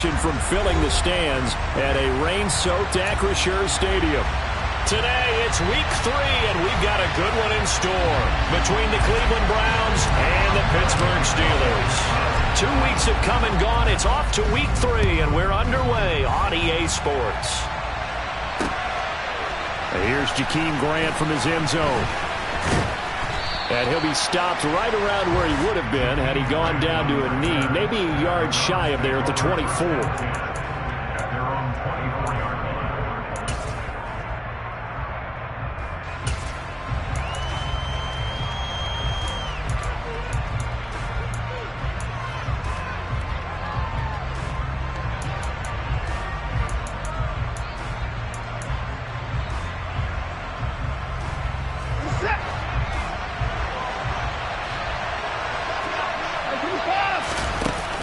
From filling the stands at a rain-soaked Acrisure Stadium. Today, it's week 3, and we've got a good one in store between the Cleveland Browns and the Pittsburgh Steelers. 2 weeks have come and gone. It's off to week 3, and we're underway on EA Sports. Here's Jakeem Grant from his end zone. And he'll be stopped right around where he would have been had he gone down to a knee, maybe a yard shy of there at the 24.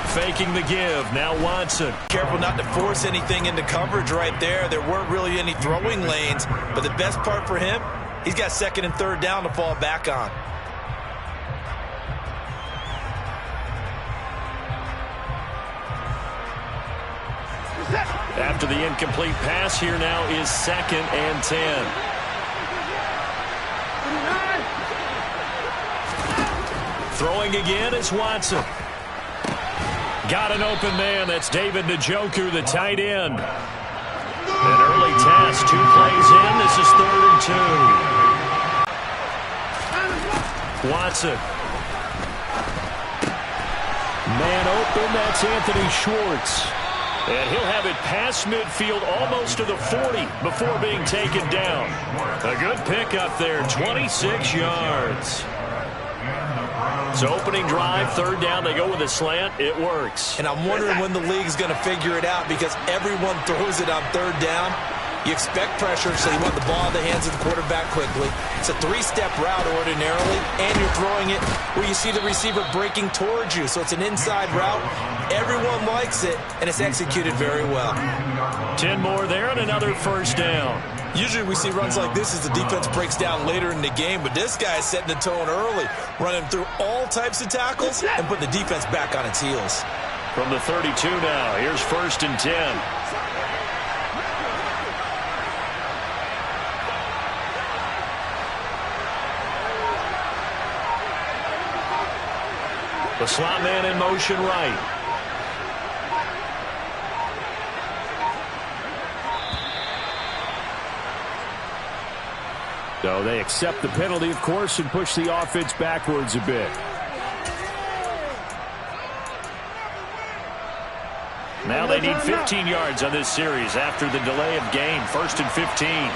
Faking the give. Now Watson. Careful not to force anything into coverage right there. There weren't really any throwing lanes, but the best part for him, he's got 2nd and 3rd down to fall back on. After the incomplete pass, here now is 2nd and 10. Throwing again is Watson. Got an open man. That's David Njoku, the tight end. An early task. 2 plays in. This is 3rd and 2. Watson. Man open. That's Anthony Schwartz. And he'll have it past midfield almost to the 40 before being taken down. A good pickup there. 26 yards. So opening drive, 3rd down, they go with a slant. It works. And I'm wondering when the league's going to figure it out because everyone throws it on 3rd down. You expect pressure, so you want the ball in the hands of the quarterback quickly. It's a 3-step route ordinarily, and you're throwing it where you see the receiver breaking towards you. So it's an inside route. Everyone likes it, and it's executed very well. 10 more there and another 1st down. Usually we see runs like this as the defense breaks down later in the game, but this guy is setting the tone early, running through all types of tackles and putting the defense back on its heels. From the 32 now, here's 1st and 10. The slot man in motion right. So they accept the penalty, of course, and push the offense backwards a bit. Now they need 15 yards on this series after the delay of game. 1st and 15.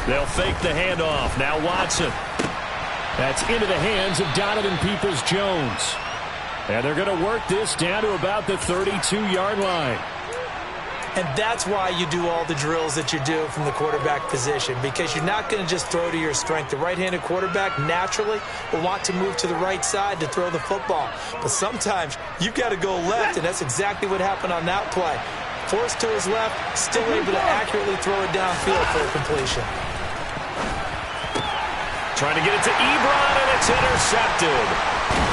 They'll fake the handoff. Now Watson. That's into the hands of Donovan Peoples-Jones. And they're going to work this down to about the 32-yard line. And that's why you do all the drills that you do from the quarterback position, because you're not going to just throw to your strength. The right-handed quarterback naturally will want to move to the right side to throw the football. But sometimes you've got to go left, and that's exactly what happened on that play. Forced to his left, still able to accurately throw it downfield for a completion. Trying to get it to Ebron, and it's intercepted.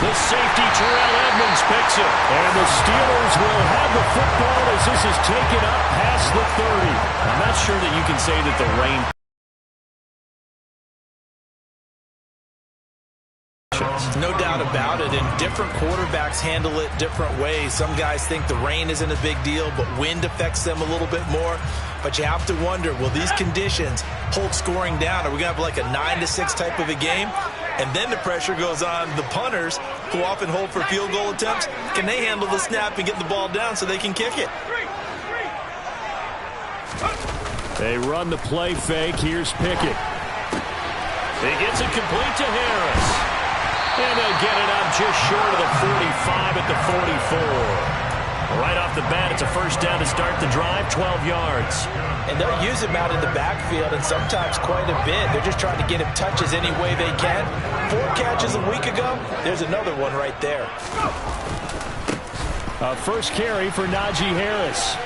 The safety, Terrell Edmonds, picks it. And the Steelers will have the football as this is taken up past the 30. I'm not sure that you can say that the rain... No doubt about it, and different quarterbacks handle it different ways. Some guys think the rain isn't a big deal, but wind affects them a little bit more. But you have to wonder, will these conditions hold scoring down? Are we going to have like a 9-6 type of a game? And then the pressure goes on the punters, who often hold for field goal attempts. Can they handle the snap and get the ball down so they can kick it? They run the play fake. Here's Pickett. He gets it complete to Harris. And they'll get it up just short of the 45 at the 44. Right off the bat, it's a 1st down to start the drive, 12 yards. And they'll use him out in the backfield, and sometimes quite a bit. They're just trying to get him touches any way they can. 4 catches a week ago. There's another one right there. First carry for Najee Harris.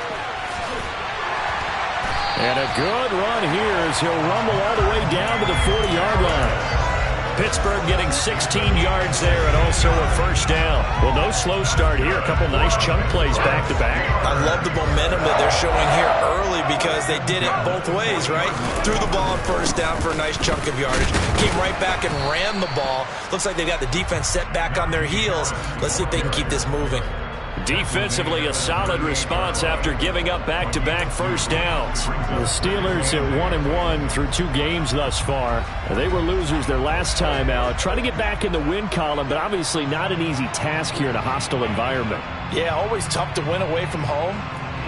And a good run here as he'll rumble all the way down to the 40-yard line. Pittsburgh getting 16 yards there and also a first down. Well, no slow start here. A couple nice chunk plays back-to-back. I love the momentum that they're showing here early because they did it both ways, right? Threw the ball on first down for a nice chunk of yardage. Came right back and ran the ball. Looks like they got the defense set back on their heels. Let's see if they can keep this moving. Defensively, a solid response after giving up back-to-back first downs. The Steelers at 1-1 through 2 games thus far. They were losers their last time out. Trying to get back in the win column, but obviously not an easy task here in a hostile environment. Yeah, always tough to win away from home.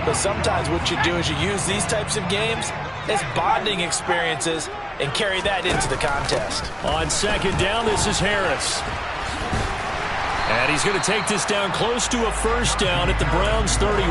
But sometimes what you do is you use these types of games as bonding experiences and carry that into the contest. On second down, this is Harris. And he's going to take this down close to a first down at the Browns' 31.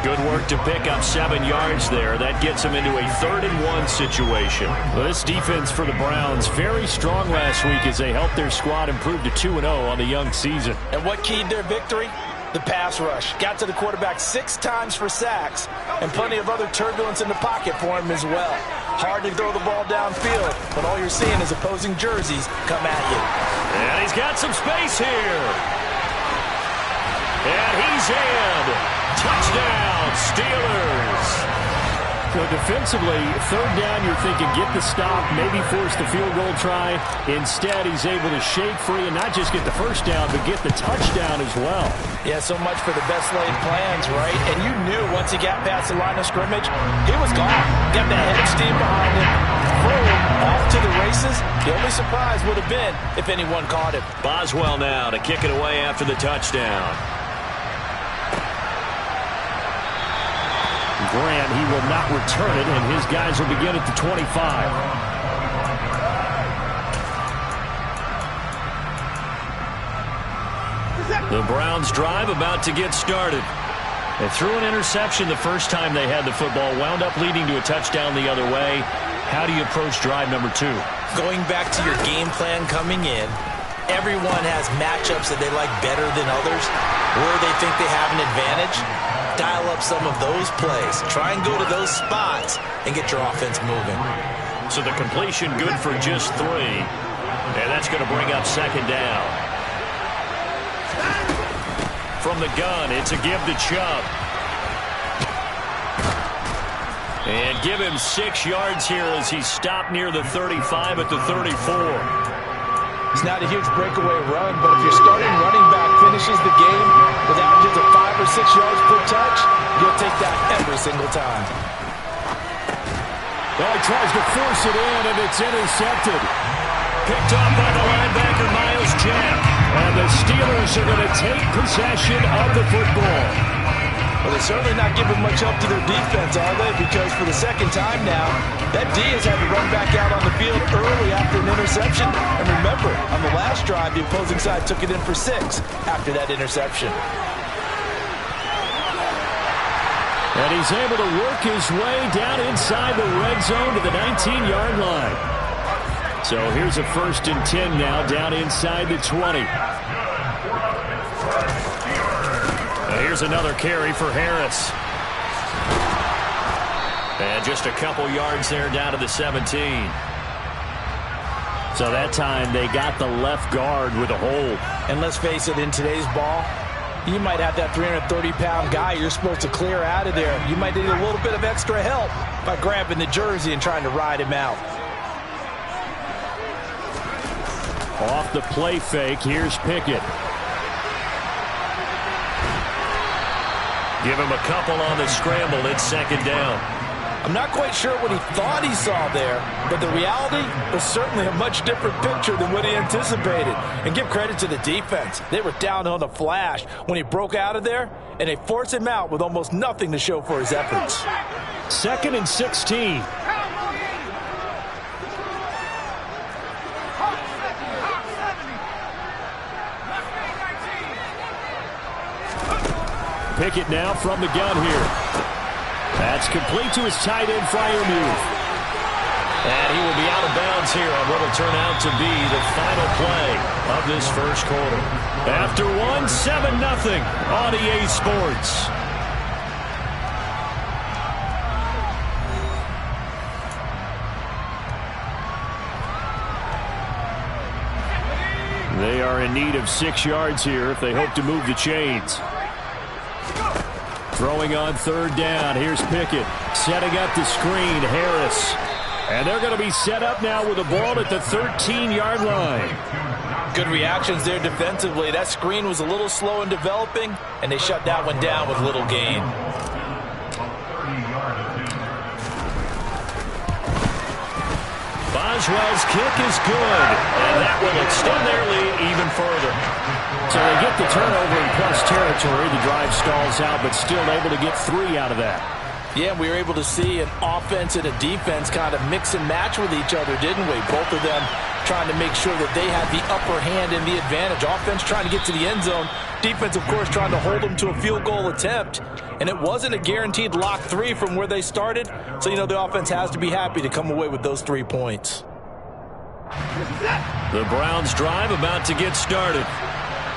Good work to pick up 7 yards there. That gets him into a 3rd-and-1 situation. Well, this defense for the Browns, very strong last week as they helped their squad improve to 2-0 on the young season. And what keyed their victory? The pass rush. Got to the quarterback 6 times for sacks, and plenty of other turbulence in the pocket for him as well. Hard to throw the ball downfield, but all you're seeing is opposing jerseys come at you. And he's got some space here. And he's in. Touchdown, Steelers. So defensively, 3rd down, you're thinking get the stop, maybe force the field goal try. Instead, he's able to shake free and not just get the first down, but get the touchdown as well. Yeah, so much for the best laid plans, right? And you knew once he got past the line of scrimmage, he was gone. Got the head of steam behind him. Boom, off to the races. The only surprise would have been if anyone caught him. Boswell now to kick it away after the touchdown. Grant, he will not return it, and his guys will begin at the 25. The Browns drive about to get started. They threw an interception the first time they had the football, wound up leading to a touchdown the other way. How do you approach drive number 2? Going back to your game plan coming in, everyone has matchups that they like better than others, where they think they have an advantage. Dial up some of those plays. Try and go to those spots and get your offense moving. So the completion good for just 3. And that's going to bring up 2nd down. From the gun, it's a give to Chubb. And give him 6 yards here as he's stopped near the 35 at the 34. It's not a huge breakaway run, but if your starting running back finishes the game with averages of 5 or 6 yards per touch, you'll take that every single time. Well, he tries to force it in, and it's intercepted. Picked up by the linebacker, Miles Jack. And the Steelers are going to take possession of the football. Well, they're certainly not giving much up to their defense, are they? Because for the 2nd time now, that D has had to run back out on the field early after an interception. And remember, on the last drive, the opposing side took it in for 6 after that interception. And he's able to work his way down inside the red zone to the 19-yard line. So here's a 1st and 10 now down inside the 20. Here's another carry for Harris. And just a couple yards there down to the 17. So that time they got the left guard with a hold. And let's face it, in today's ball, you might have that 330-pound guy you're supposed to clear out of there. You might need a little bit of extra help by grabbing the jersey and trying to ride him out. Off the play fake, here's Pickett. Give him a couple on the scramble. It's 2nd down. I'm not quite sure what he thought he saw there, but the reality was certainly a much different picture than what he anticipated. And give credit to the defense. They were down on the flash when he broke out of there, and they forced him out with almost nothing to show for his efforts. 2nd and 16. Pickett now from the gun here. That's complete to his tight end, Freiermuth. And he will be out of bounds here on what will turn out to be the final play of this first quarter. After 7-0 on EA Sports. They are in need of 6 yards here if they hope to move the chains. Throwing on third down. Here's Pickett. Setting up the screen. Harris. And they're going to be set up now with the ball at the 13-yard line. Good reactions there defensively. That screen was a little slow in developing, and they shut that one down with little gain. Boswell's kick is good, and that will extend their lead even further. So they get the turnover in plus territory. The drive stalls out, but still able to get 3 out of that. Yeah, we were able to see an offense and a defense kind of mix and match with each other, didn't we? Both of them trying to make sure that they had the upper hand and the advantage. Offense trying to get to the end zone. Defense, of course, trying to hold them to a field goal attempt. And it wasn't a guaranteed lock 3 from where they started. So, you know, the offense has to be happy to come away with those 3 points. The Browns drive about to get started.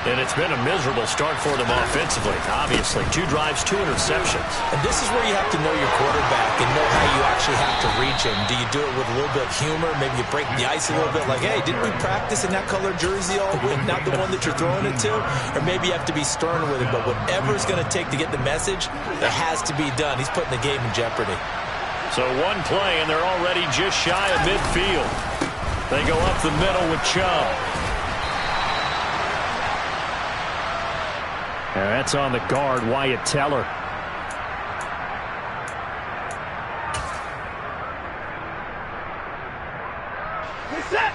And it's been a miserable start for them offensively. Obviously, 2 drives, 2 interceptions. And this is where you have to know your quarterback and know how you actually have to reach him. Do you do it with a little bit of humor? Maybe you break the ice a little bit like, hey, didn't we practice in that color jersey all week? Not the one that you're throwing it to? Or maybe you have to be stern with it. But whatever it's going to take to get the message, it has to be done. He's putting the game in jeopardy. So 1 play, and they're already just shy of midfield. They go up the middle with Chubb. And that's on the guard, Wyatt Teller. Set.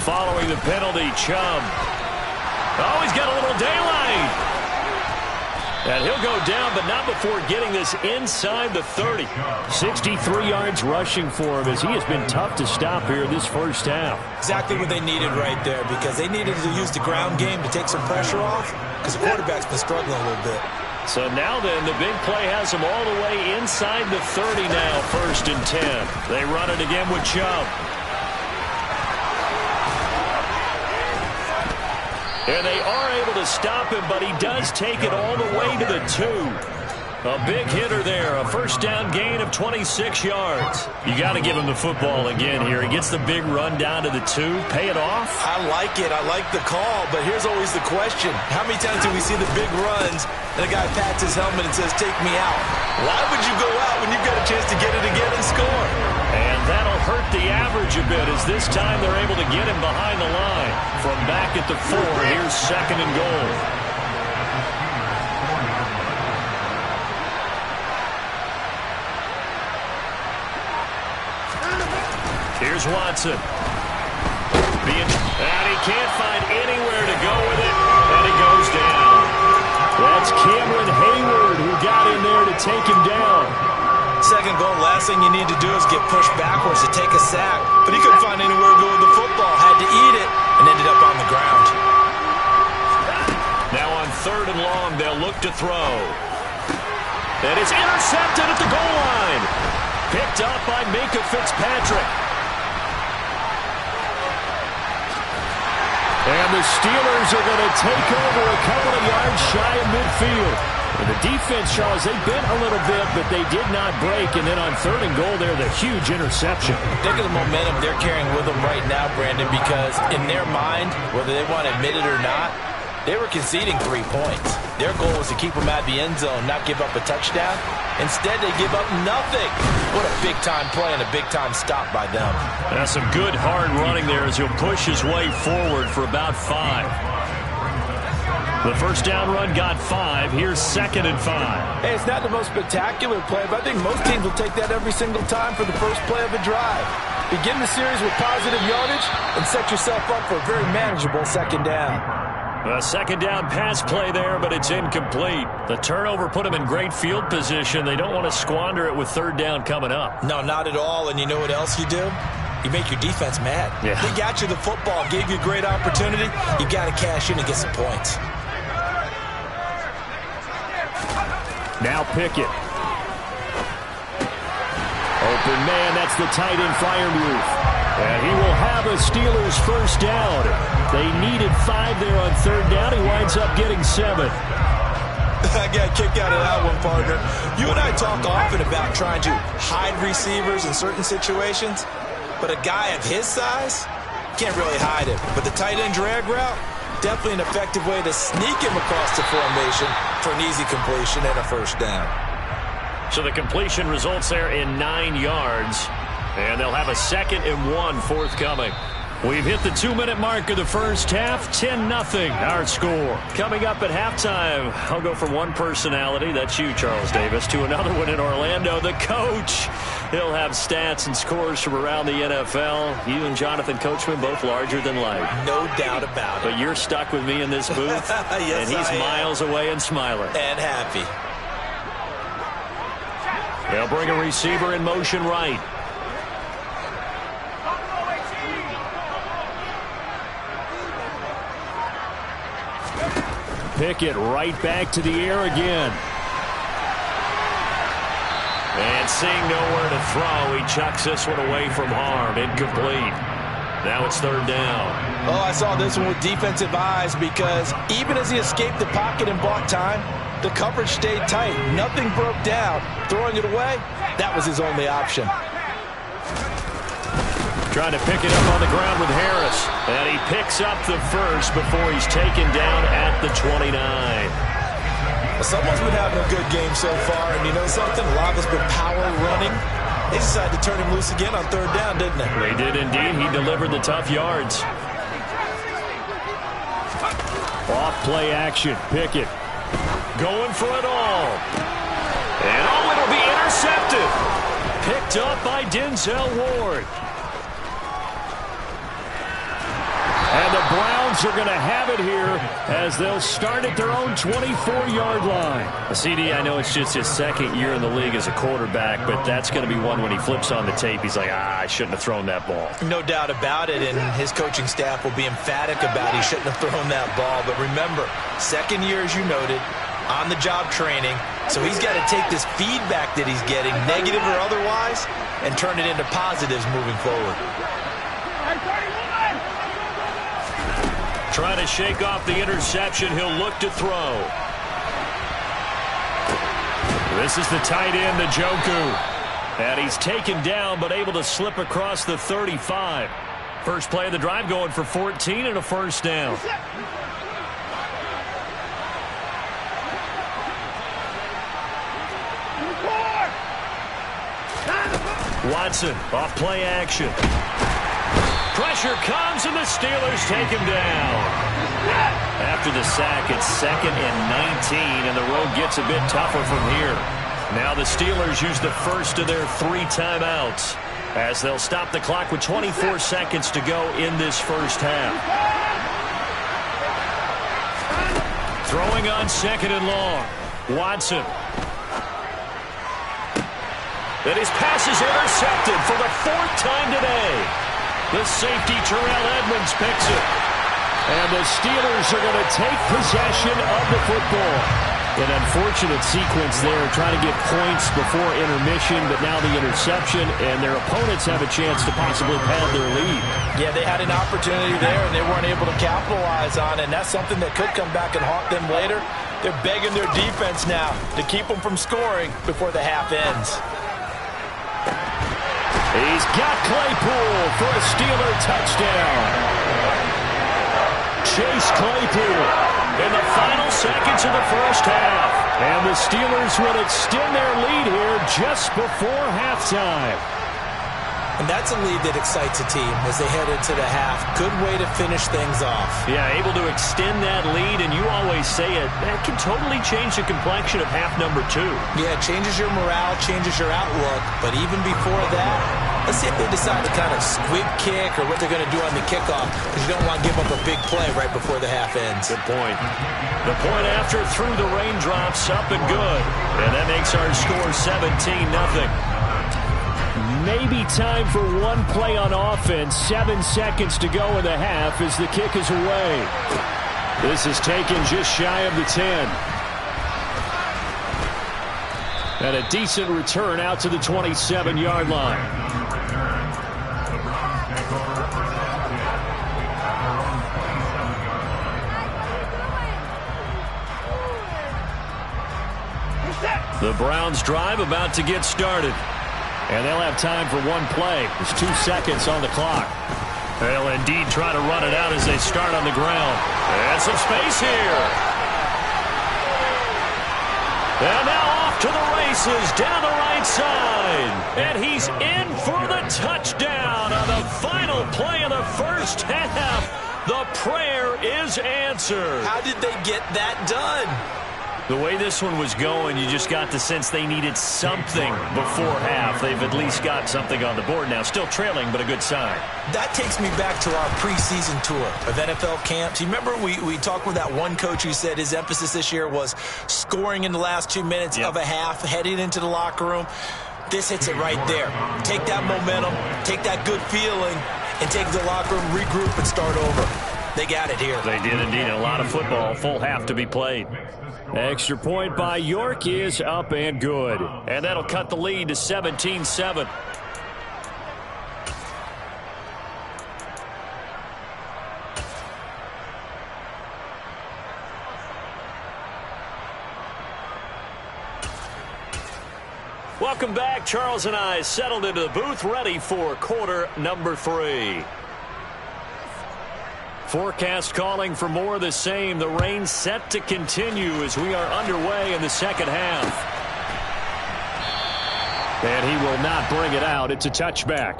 Following the penalty, Chubb. Oh, he's got a little daylight. And he'll go down, but not before getting this inside the 30. 63 yards rushing for him as he has been tough to stop here this first half. Exactly what they needed right there, because they needed to use the ground game to take some pressure off, because the quarterback's been struggling a little bit. So now then, the big play has him all the way inside the 30 now, 1st and 10. They run it again with Chubb. And they are able to stop him, but he does take it all the way to the 2. A big hitter there, a first down gain of 26 yards. You got to give him the football again here. He gets the big run down to the 2. Pay it off. I like it. I like the call, but here's always the question. How many times do we see the big runs and a guy pats his helmet and says, take me out? Why would you go out when you've got a chance to get it again and score? And that'll hurt the average a bit as this time they're able to get him behind the line. From back at the 4, here's 2nd and goal. Here's Watson. And he can't find anywhere to go with it, and he goes down. That's Cameron Hayward who got in there to take him down. 2nd goal, last thing you need to do is get pushed backwards to take a sack. But he couldn't find anywhere to go with the football. Had to eat it and ended up on the ground. Now on 3rd and long, they'll look to throw. And it's intercepted at the goal line. Picked up by Minkah Fitzpatrick. And the Steelers are going to take over a couple of yards shy of midfield. And the defense, Charles, they bent a little bit, but they did not break. And then on 3rd and goal there, the huge interception. Think of the momentum they're carrying with them right now, Brandon, because in their mind, whether they want to admit it or not, they were conceding 3 points. Their goal was to keep them out of the end zone, not give up a touchdown. Instead, they give up nothing. What a big-time play and a big-time stop by them. That's some good hard running there as he'll push his way forward for about 5. The first down run got 5. Here's 2nd and 5. Hey, it's not the most spectacular play, but I think most teams will take that every single time for the first play of a drive. Begin the series with positive yardage and set yourself up for a very manageable 2nd down. A 2nd down pass play there, but it's incomplete. The turnover put them in great field position. They don't want to squander it with 3rd down coming up. No, not at all. And you know what else you do? You make your defense mad. Yeah. They got you the football, gave you a great opportunity. You got to cash in and get some points. Now Pickett. Open man, that's the tight end Freiermuth. And he will have a Steelers first down. They needed 5 there on third down. He winds up getting 7. I got a kick out of that one, partner. You and I talk often about trying to hide receivers in certain situations, but a guy of his size can't really hide him. But the tight end drag route, definitely an effective way to sneak him across the formation for an easy completion and a first down. So the completion results there in 9 yards, and they'll have a 2nd and 1 forthcoming. We've hit the 2-minute mark of the first half, 10-0 our score. Coming up at halftime, I'll go from one personality, that's you, Charles Davis, to another one in Orlando, the coach. He'll have stats and scores from around the NFL. You and Jonathan Coachman both larger than life. No doubt about it. But you're stuck with me in this booth, yes, and he's miles away and smiling. And happy. They'll bring a receiver in motion right. Pickett right back to the air again. And seeing nowhere to throw, he chucks this one away from harm. Incomplete. Now it's third down. Oh, I saw this one with defensive eyes because even as he escaped the pocket and bought time, the coverage stayed tight. Nothing broke down. Throwing it away, that was his only option. Trying to pick it up on the ground with Harris. And he picks up the first before he's taken down at the 29. Someone's been having a good game so far, and you know something? A lot of it's been power running. They decided to turn him loose again on third down, didn't they? They did indeed. He delivered the tough yards. Off play action. Pickett going for it all. And oh, it'll be intercepted. Picked up by Denzel Ward. And the Browns are going to have it here as they'll start at their own 24-yard line. CD, I know it's just his 2nd year in the league as a quarterback, but that's going to be one when he flips on the tape. He's like, I shouldn't have thrown that ball. No doubt about it, and his coaching staff will be emphatic about he shouldn't have thrown that ball. But remember, 2nd year, as you noted, on-the-job training, so he's got to take this feedback that he's getting, negative or otherwise, and turn it into positives moving forward. Trying to shake off the interception. He'll look to throw. This is the tight end, Njoku. And he's taken down, but able to slip across the 35. First play of the drive going for 14 and a first down. Watson, off play action. Pressure comes, and the Steelers take him down. After the sack, it's 2nd and 19, and the road gets a bit tougher from here. Now the Steelers use the first of their 3 timeouts as they'll stop the clock with 24 seconds to go in this first half. Throwing on 2nd and long. Watson. And his pass is intercepted for the 4th time today. The safety, Terrell Edmonds, picks it. And the Steelers are going to take possession of the football. An unfortunate sequence there, trying to get points before intermission, but now the interception, and their opponents have a chance to possibly pad their lead. Yeah, they had an opportunity there, and they weren't able to capitalize on it, and that's something that could come back and haunt them later. They're begging their defense now to keep them from scoring before the half ends. He's got Claypool for a Steeler touchdown. Chase Claypool in the final seconds of the first half. And the Steelers will extend their lead here just before halftime. And that's a lead that excites a team as they head into the half. Good way to finish things off. Yeah, able to extend that lead, and you always say it, that can totally change the complexion of half number 2. Yeah, it changes your morale, changes your outlook. But even before that, let's see if they decide to kind of squib kick or what they're going to do on the kickoff, because you don't want to give up a big play right before the half ends. Good point. The point after through the raindrops, up and good. And that makes our score 17-0. Maybe time for one play on offense. 7 seconds to go in the half as the kick is away. This is taken just shy of the 10. And a decent return out to the 27-yard line. The Browns drive about to get started. And they'll have time for one play. There's 2 seconds on the clock. They'll indeed try to run it out as they start on the ground. And some space here. And now off to the races down the right side. And he's in for the touchdown on the final play of the first half. The prayer is answered. How did they get that done? The way this one was going, you just got the sense they needed something before half. They've at least got something on the board now. Still trailing, but a good sign. That takes me back to our preseason tour of NFL camps. You remember we talked with that one coach who said his emphasis this year was scoring in the last 2 minutes of a half, heading into the locker room. This hits it right there. Take that momentum, take that good feeling, and take the locker room, regroup, and start over. They got it here. They did indeed. A lot of football, full half to be played. Extra point by York is up and good. And that'll cut the lead to 17-7. Welcome back. Charles and I settled into the booth, ready for quarter number 3. Forecast calling for more of the same. The rain set to continue as we are underway in the second half. And he will not bring it out. It's a touchback.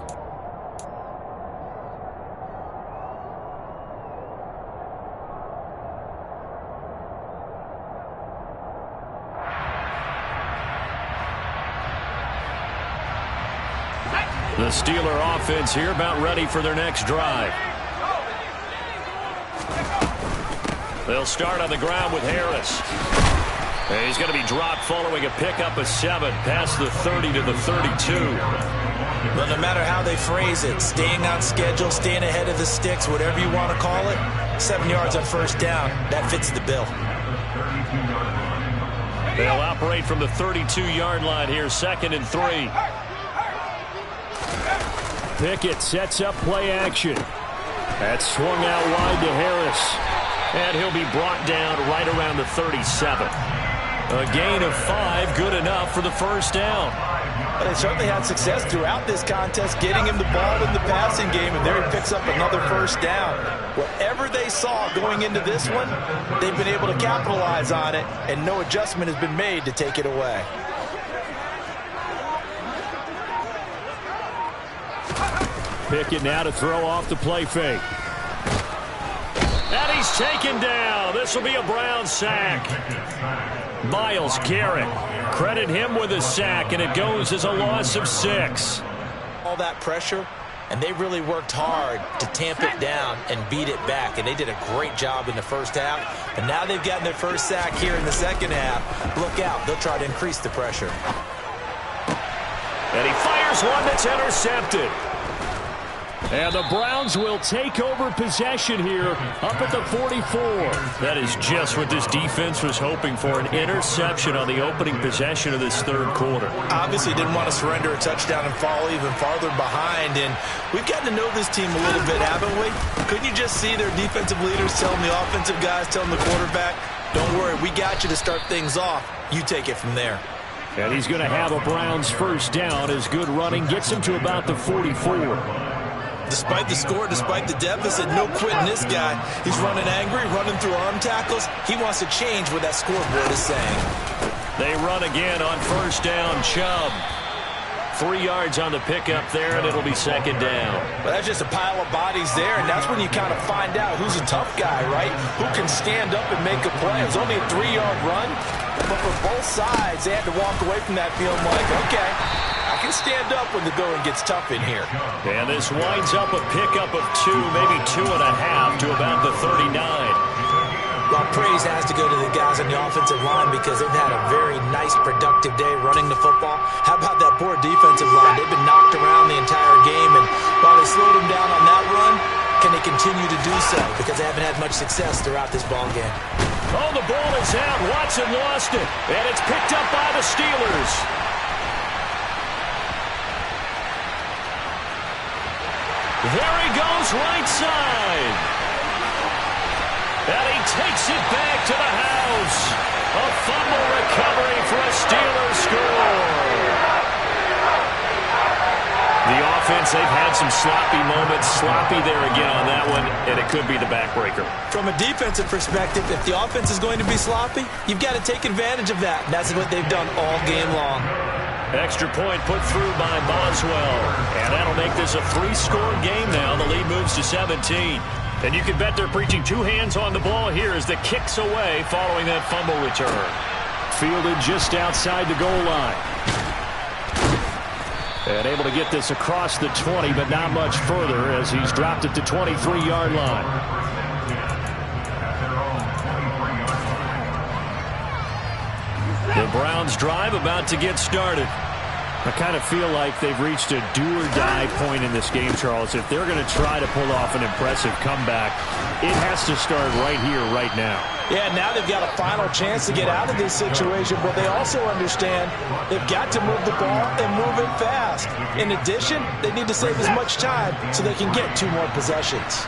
The Steeler offense here about ready for their next drive. They'll start on the ground with Harris. And he's going to be dropped following a pickup of 7 past the 30 to the 32. But no matter how they phrase it, staying on schedule, staying ahead of the sticks, whatever you want to call it, 7 yards on first down, that fits the bill. They'll operate from the 32-yard line here, 2nd and 3. Pickett sets up play action. That's swung out wide to Harris. And he'll be brought down right around the 37. A gain of 5, good enough for the first down. But they certainly had success throughout this contest, getting him the ball in the passing game, and there he picks up another first down. Whatever they saw going into this one, they've been able to capitalize on it, and no adjustment has been made to take it away. Pickett now to throw off the play fake. And he's taken down. This will be a Brown sack. Myles Garrett, credit him with a sack, and it goes as a loss of 6. All that pressure, and they really worked hard to tamp it down and beat it back, and they did a great job in the first half. And now they've gotten their first sack here in the second half. Look out, they'll try to increase the pressure. And he fires one that's intercepted. And the Browns will take over possession here up at the 44. That is just what this defense was hoping for, an interception on the opening possession of this third quarter. Obviously didn't want to surrender a touchdown and fall even farther behind. And we've gotten to know this team a little bit, haven't we? Couldn't you just see their defensive leaders telling the offensive guys, telling the quarterback, don't worry, we got you to start things off. You take it from there. And he's going to have a Browns first down as good running gets him to about the 44. Despite the score, despite the deficit, no quitting this guy. He's running angry, running through arm tackles. He wants to change what that scoreboard is saying. They run again on first down. Chubb. 3 yards on the pickup there, and it'll be second down. Well, that's just a pile of bodies there, and that's when you kind of find out who's a tough guy, right? Who can stand up and make a play. It was only a 3-yard run, but for both sides, they had to walk away from that feeling like, okay, I can stand up when the going gets tough in here. And this winds up a pickup of 2, maybe 2.5 to about the 39. Well, praise has to go to the guys on the offensive line because they've had a very nice, productive day running the football. How about that poor defensive line? They've been knocked around the entire game, and while they slowed them down on that run, can they continue to do so? Because they haven't had much success throughout this ball game. Oh, the ball is out. Watson lost it, and it's picked up by the Steelers. There he goes right side. And he takes it back to the house. A fumble recovery for a Steelers score. The offense, they've had some sloppy moments. Sloppy there again on that one, and it could be the backbreaker. From a defensive perspective, if the offense is going to be sloppy, you've got to take advantage of that. And that's what they've done all game long. Extra point put through by Boswell. And that'll make this a 3-score game now. The lead moves to 17. And you can bet they're preaching 2 hands on the ball here as the kick's away following that fumble return. Fielded just outside the goal line. And able to get this across the 20, but not much further as he's dropped it to 23-yard line. The Browns drive about to get started. I kind of feel like they've reached a do-or-die point in this game, Charles. If they're going to try to pull off an impressive comeback, it has to start right here, right now. Yeah, now they've got a final chance to get out of this situation, but they also understand they've got to move the ball and move it fast. In addition, they need to save as much time so they can get 2 more possessions.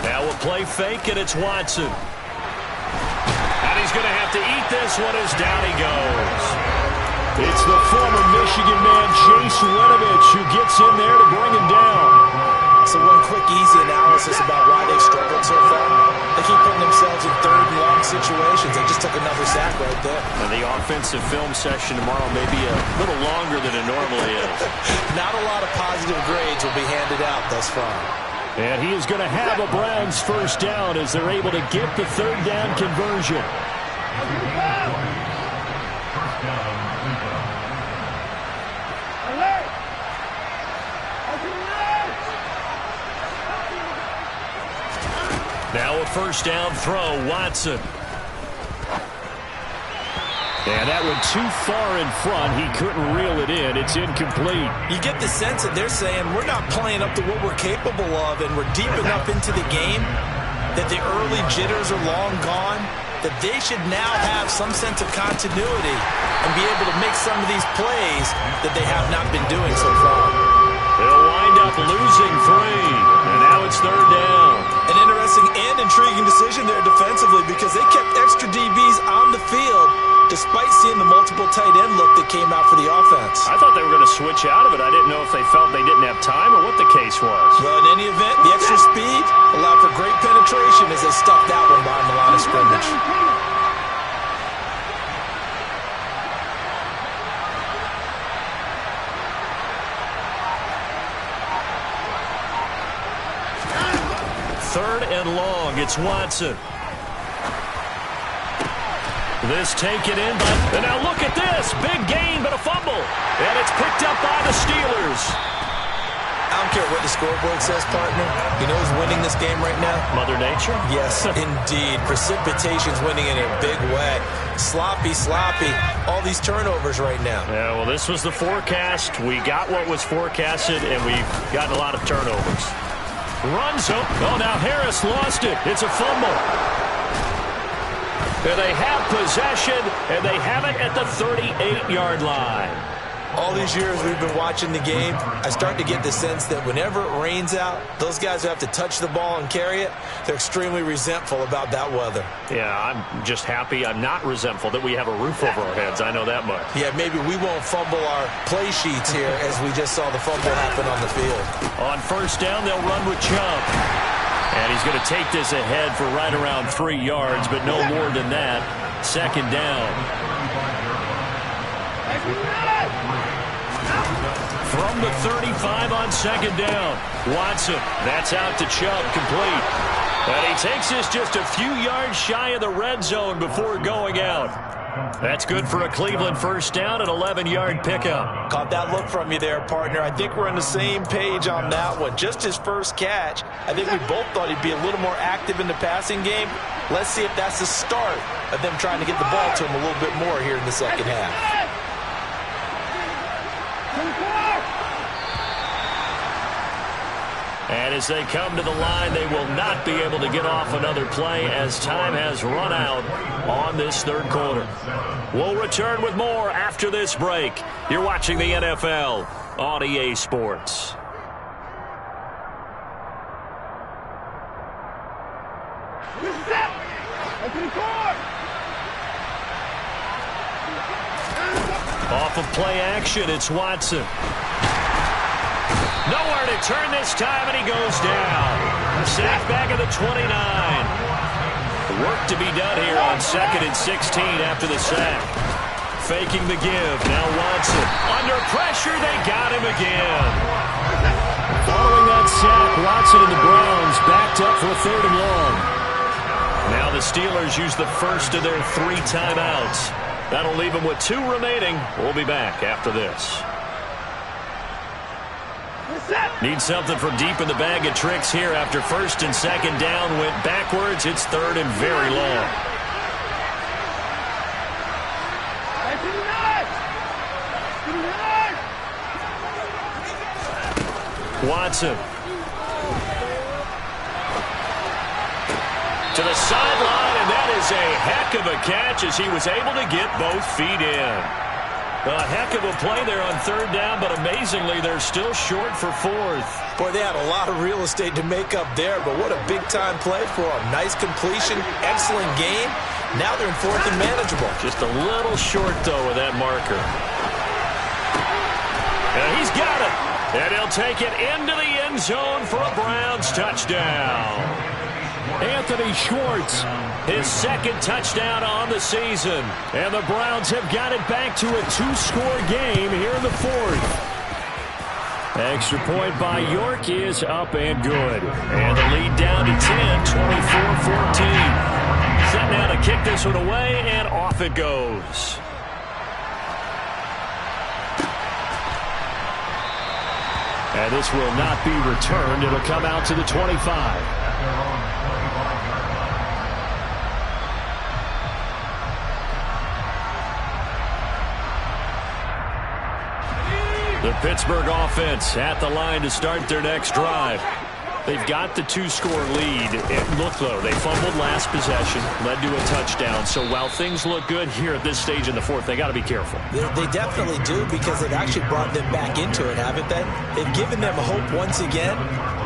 Now a play fake, and it's Watson. And he's going to have to eat this one as down he goes. It's the former Michigan man, Chase Winovich, who gets in there to bring him down. So one quick, easy analysis about why they've struggled so far. They keep putting themselves in 3rd and long situations. They just took another sack right there. And the offensive film session tomorrow may be a little longer than it normally is. Not a lot of positive grades will be handed out thus far. And he is going to have a Browns first down as they're able to get the 3rd down conversion. Now a first down throw, Watson. And that one too far in front. He couldn't reel it in. It's incomplete. You get the sense that they're saying we're not playing up to what we're capable of, and we're deep enough into the game that the early jitters are long gone, that they should now have some sense of continuity and be able to make some of these plays that they have not been doing so far. They'll wind up losing 3, and now it's 3rd down. An interesting and intriguing decision there defensively because they kept extra DBs on the field despite seeing the multiple tight end look that came out for the offense. I thought they were going to switch out of it. I didn't know if they felt they didn't have time or what the case was. Well, in any event, the extra speed allowed for great penetration as they stuffed that one behind the line of scrimmage. Third and long. It's Watson. This taken in by... And now look at this. Big gain, but a fumble. And it's picked up by the Steelers. I don't care what the scoreboard says, partner. You know who's winning this game right now? Mother Nature? Yes, indeed. Precipitation's winning in a big way. Sloppy. All these turnovers right now. Yeah, well, this was the forecast. We got what was forecasted, and we've gotten a lot of turnovers. Runs up. Oh, now Harris lost it. It's a fumble. And they have possession, and they have it at the 38-yard line. All these years we've been watching the game, I start to get the sense that whenever it rains out, those guys who have to touch the ball and carry it, they're extremely resentful about that weather. Yeah, I'm just happy. I'm not resentful that we have a roof over our heads. I know that much. Yeah, maybe we won't fumble our play sheets here as we just saw the fumble happen on the field. On first down, they'll run with Chubb. And he's going to take this ahead for right around 3 yards, but no more than that. Second down. From the 35 on second down. Watson, that's out to Chubb, complete. And he takes this just a few yards shy of the red zone before going out. That's good for a Cleveland first down, an 11-yard pickup. Caught that look from you there, partner. I think we're on the same page on that one. Just his first catch. I think we both thought he'd be a little more active in the passing game. Let's see if that's the start of them trying to get the ball to him a little bit more here in the second half. And as they come to the line, they will not be able to get off another play as time has run out on this third quarter. We'll return with more after this break. You're watching the NFL on EA Sports. Off of play action, it's Watson. Nowhere to turn this time, and he goes down. Sack back at the 29. Work to be done here on 2nd and 16 after the sack. Faking the give. Now Watson. Under pressure, they got him again. Following that sack, Watson and the Browns backed up for 3rd and long. Now the Steelers use the first of their 3 timeouts. That'll leave them with 2 remaining. We'll be back after this. Need something from deep in the bag of tricks here after 1st and 2nd down. Went backwards. It's 3rd and very long. Watson. To the sideline, and that is a heck of a catch as he was able to get both feet in. A heck of a play there on 3rd down, but amazingly, they're still short for 4th. Boy, they had a lot of real estate to make up there, but what a big-time play for them. Nice completion, excellent game. Now they're in 4th and manageable. Just a little short, though, with that marker. And he's got it. And he'll take it into the end zone for a Browns touchdown. Anthony Schwartz, his 2nd touchdown on the season. And the Browns have got it back to a 2-score game here in the 4th. Extra point by York is up and good. And the lead down to 10, 24-14. Set now to kick this one away, and off it goes. And this will not be returned. It'll come out to the 25. The Pittsburgh offense at the line to start their next drive. They've got the 2-score lead. And look, though, they fumbled last possession, led to a touchdown. So while things look good here at this stage in the 4th, they got to be careful. They definitely do, because they've actually brought them back into it, haven't they? They've given them hope once again.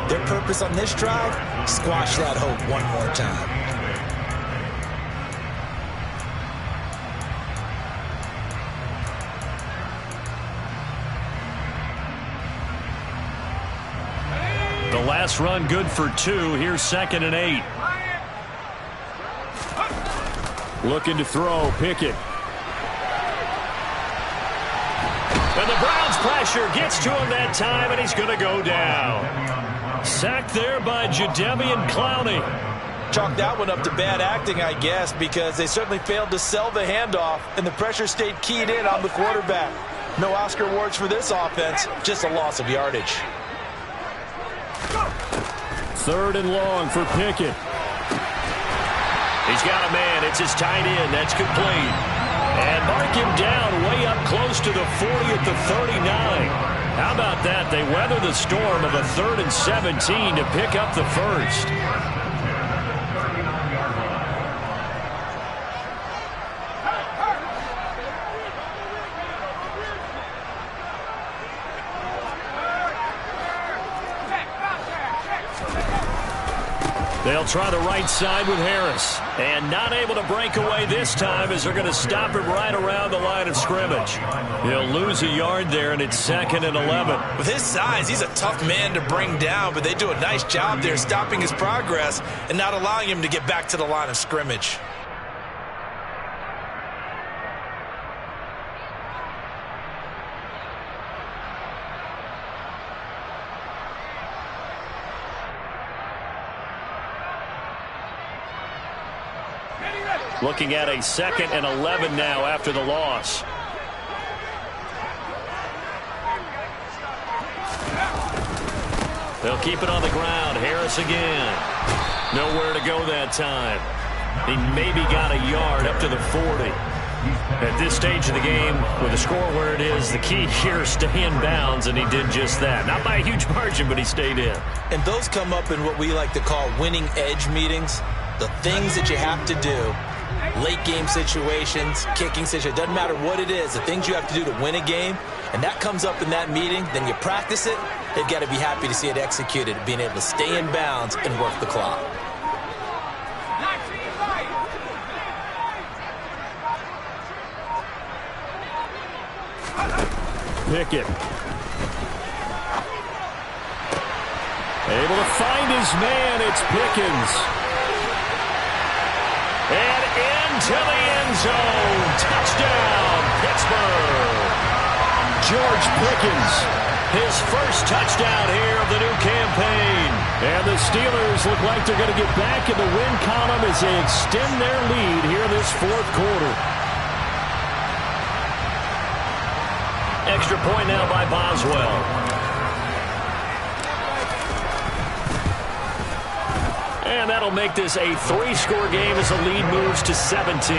Their purpose on this drive, squash that hope one more time. The last run good for 2. Here's 2nd and 8. Looking to throw. Pickett. And the Browns pressure gets to him that time, and he's going to go down. Sacked there by Jadeveon Clowney. Chalk that one up to bad acting, I guess, because they certainly failed to sell the handoff, and the pressure stayed keyed in on the quarterback. No Oscar awards for this offense, just a loss of yardage. 3rd and long for Pickett. He's got a man. It's his tight end. That's complete. And mark him down way up close to the 40 at the 39. How about that? They weather the storm of a 3rd and 17 to pick up the first. They'll try the right side with Harris. And not able to break away this time as they're going to stop him right around the line of scrimmage. He'll lose a yard there, and it's 2nd and 11. With his size, he's a tough man to bring down, but they do a nice job there stopping his progress and not allowing him to get back to the line of scrimmage. Looking at a 2nd and 11 now after the loss. They'll keep it on the ground. Harris again. Nowhere to go that time. He maybe got a yard up to the 40. At this stage of the game, with the score where it is, the key here is stay in bounds, and he did just that. Not by a huge margin, but he stayed in. And those come up in what we like to call winning edge meetings. The things that you have to do, late game situations, kicking situations, doesn't matter what it is, the things you have to do to win a game, and that comes up in that meeting, then you practice it, they've got to be happy to see it executed, being able to stay in bounds and work the clock. Pickett. Able to find his man. It's Pickens. And into the end zone. Touchdown, Pittsburgh. George Pickens, his first touchdown here of the new campaign. And the Steelers look like they're going to get back in the win column as they extend their lead here in this fourth quarter. Extra point now by Boswell. And that'll make this a 3-score game as the lead moves to 17.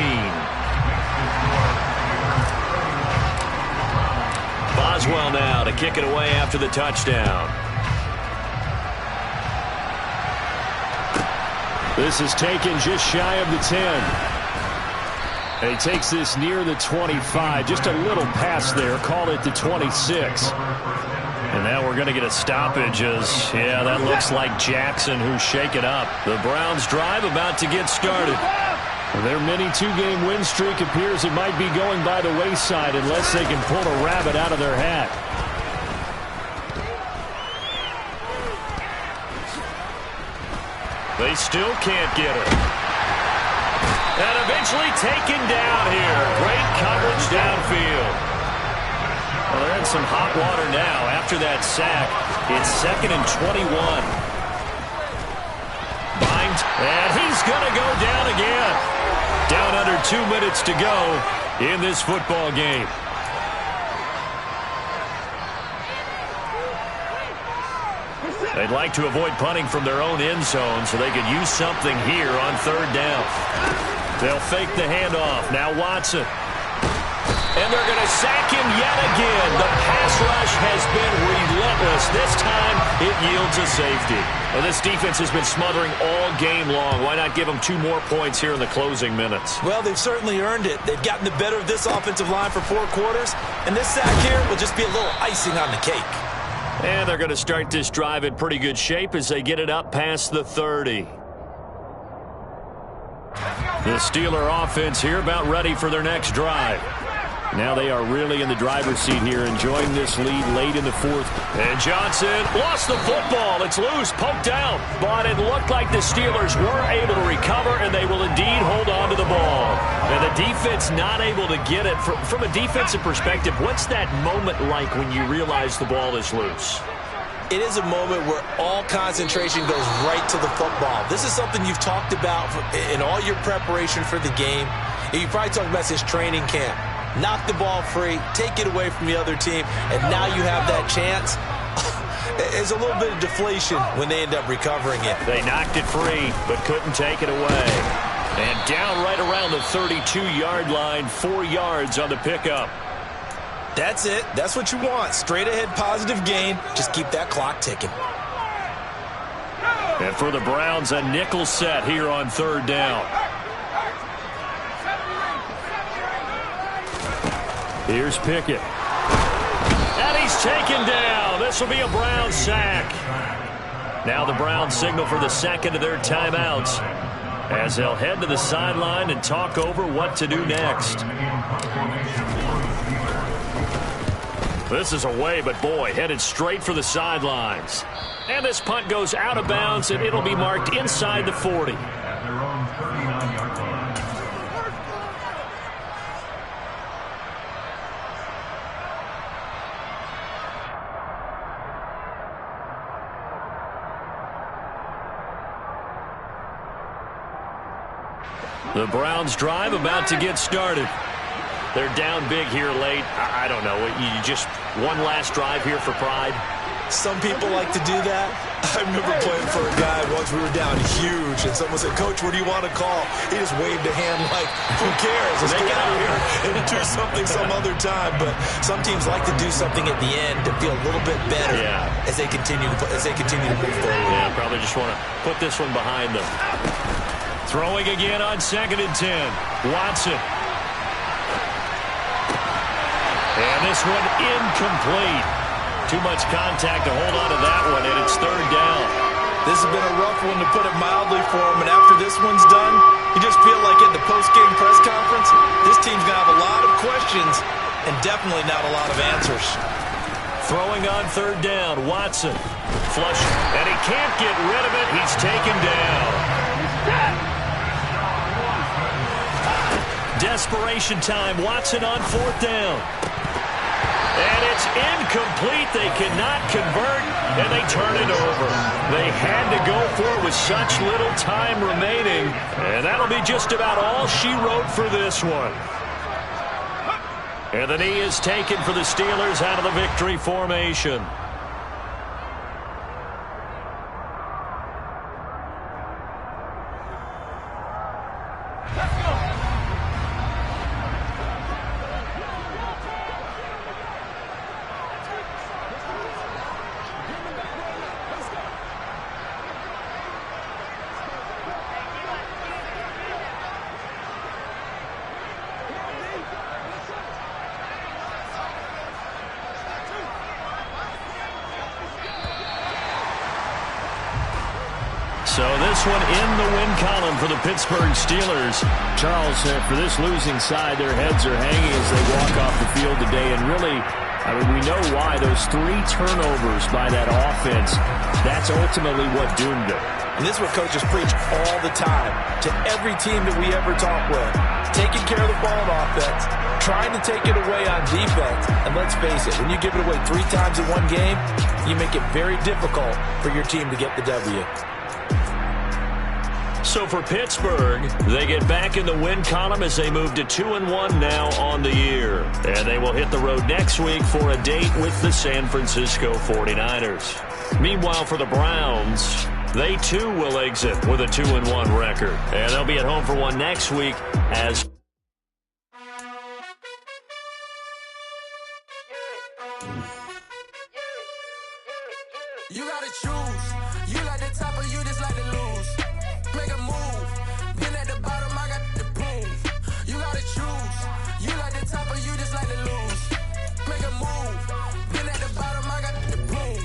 Boswell now to kick it away after the touchdown. This is taken just shy of the 10. And he takes this near the 25. Just a little pass there. Call it the 26. And now we're going to get a stoppage as, yeah, that looks like Jackson who's shaken up. The Browns drive about to get started. Their mini 2-game win streak appears it might be going by the wayside unless they can pull a rabbit out of their hat. They still can't get it. And eventually taken down here. Great coverage downfield. Well, they're in some hot water now after that sack. It's 2nd and 21. Bind, and he's going to go down again. Down under 2 minutes to go in this football game. They'd like to avoid punting from their own end zone so they could use something here on 3rd down. They'll fake the handoff. Now Watson. And they're going to sack him yet again. The pass rush has been relentless. This time it yields a safety. Well, this defense has been smothering all game long. Why not give them 2 more points here in the closing minutes? Well, they've certainly earned it. They've gotten the better of this offensive line for 4 quarters. And this sack here will just be a little icing on the cake. And they're going to start this drive in pretty good shape as they get it up past the 30. The Steeler offense here about ready for their next drive. Now they are really in the driver's seat here, enjoying this lead late in the 4th. And Johnson lost the football. It's loose, poked out. But it looked like the Steelers were able to recover, and they will indeed hold on to the ball. And the defense not able to get it. From a defensive perspective, what's that moment like when you realize the ball is loose? It is a moment where all concentration goes right to the football. This is something you've talked about in all your preparation for the game. And you probably talked about since training camp. Knock the ball free, take it away from the other team, and now you have that chance. There's a little bit of deflation when they end up recovering it. They knocked it free, but couldn't take it away. And down right around the 32-yard line, 4 yards on the pickup. That's it. That's what you want. Straight ahead positive gain. Just keep that clock ticking. And for the Browns, a nickel set here on 3rd down. Here's Pickett. And he's taken down. This will be a Browns sack. Now the Browns signal for the second of their timeouts as they'll head to the sideline and talk over what to do next. This is away, but boy, headed straight for the sidelines. And this punt goes out of bounds, and it'll be marked inside the 40. The Browns drive about to get started. They're down big here late. I don't know. You just one last drive here for pride? Some people like to do that. I remember playing for a guy once we were down huge, and someone said, "Coach, what do you want to call?" He just waved a hand like, who cares? Let's get out of here and do something some other time. But some teams like to do something at the end to feel a little bit better as they continue to move forward. Yeah, probably just want to put this one behind them. Throwing again on 2nd and 10. Watson. And this one incomplete. Too much contact to hold on to that one, and it's 3rd down. This has been a rough one, to put it mildly, for him. And after this one's done, you just feel like at the post-game press conference, this team's going to have a lot of questions and definitely not a lot of answers. Throwing on 3rd down, Watson. Flush, and he can't get rid of it. He's taken down. Desperation time. Watson on 4th down. And it's incomplete. They cannot convert, and they turn it over. They had to go for it with such little time remaining, and that'll be just about all she wrote for this one. And the knee is taken for the Steelers out of the victory formation. So this one in the win column for the Pittsburgh Steelers. Charles, for this losing side, their heads are hanging as they walk off the field today. And really, I mean, we know why. Those 3 turnovers by that offense, that's ultimately what doomed them. And this is what coaches preach all the time to every team that we ever talk with. Taking care of the ball on offense, trying to take it away on defense. And let's face it, when you give it away 3 times in one game, you make it very difficult for your team to get the W. So for Pittsburgh, they get back in the win column as they move to 2-1 now on the year. And they will hit the road next week for a date with the San Francisco 49ers. Meanwhile, for the Browns, they too will exit with a 2-1 record. And they'll be at home for one next week as... You gotta choose. You like the top or you just like to lose. Make a move. Been at the bottom, I got the proof. You gotta choose. You like the top or you just like to lose. Make a move. Been at the bottom, I got the proof.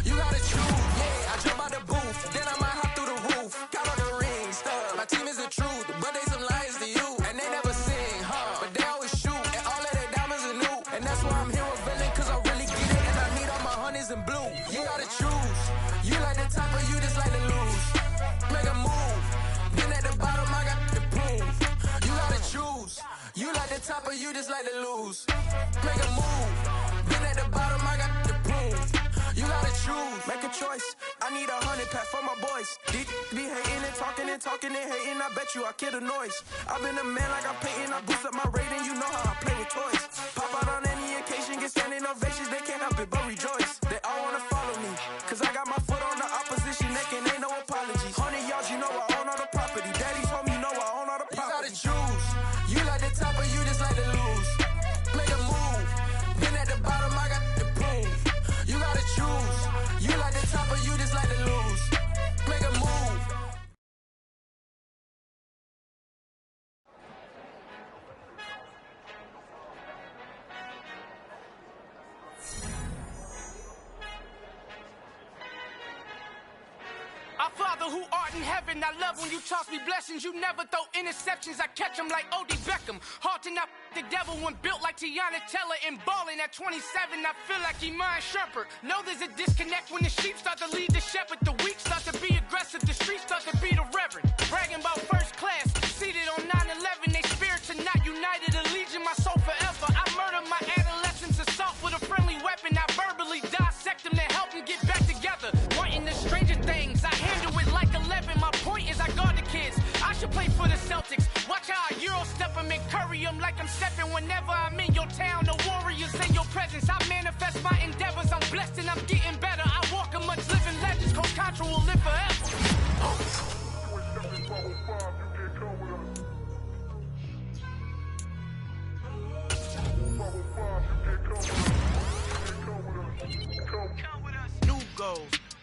You gotta choose. Yeah, I jump out the booth. Then I might hop through the roof. Got all the rings, stuff. My team is the truth, but they some liars to you. And they never sing, but they always shoot. And all of their diamonds are new. And that's why I'm here with villain, cause I really get it. And I need all my honeys in blue. You gotta choose. You like the top or you just like to lose. Make a move. Been at the bottom, I got the proof. You gotta choose. You like the top or you just like to lose. Make a move. Been at the bottom, I got the proof. You gotta choose. Make a choice. I need 100 pack for my boys. Be hating and talking and hating. I bet you I kill the noise. I've been a man like I'm Peyton. I boost up my rating. You know how I play with toys. Pop out on any occasion, get standing ovations. They can't help it but rejoice. They all wanna follow me, cause I got my foot on the opposition neck and ain't no apologies. 100 yards, you know I own all the property. Daddy's home, you know I own all the property. You gotta choose. You like the top or you just like to lose. Make a move. Been at the bottom, I got the proof. You gotta choose. You like the top or you just like to lose. Make a move. Our Father who art in heaven, I love when you toss me blessings. You never throw interceptions, I catch them like O.D. Beckham. Hard to not the devil when built like Tiana Teller and balling at 27. I feel like Iman Shumpert. Know there's a disconnect when the sheep start to lead the shepherd. The weak start to be aggressive, the streets start to be the reverend. Bragging about first class, seated on 9/11. They spirits are not united, a legion, my soul forever. I murdered my adolescence, assault with a friendly weapon. I verbally dissect them to help them get back together. Wanting the stranger things, I handle it like 11. My point is I guard the kids. I should play for the Celtics. Watch how I Euro step them and Curry stadium like I'm stepping whenever I'm in your town. The warriors in your presence. I manifest my endeavors. I'm blessed and I'm getting better. I walk amongst living legends. Coach Contra will live forever.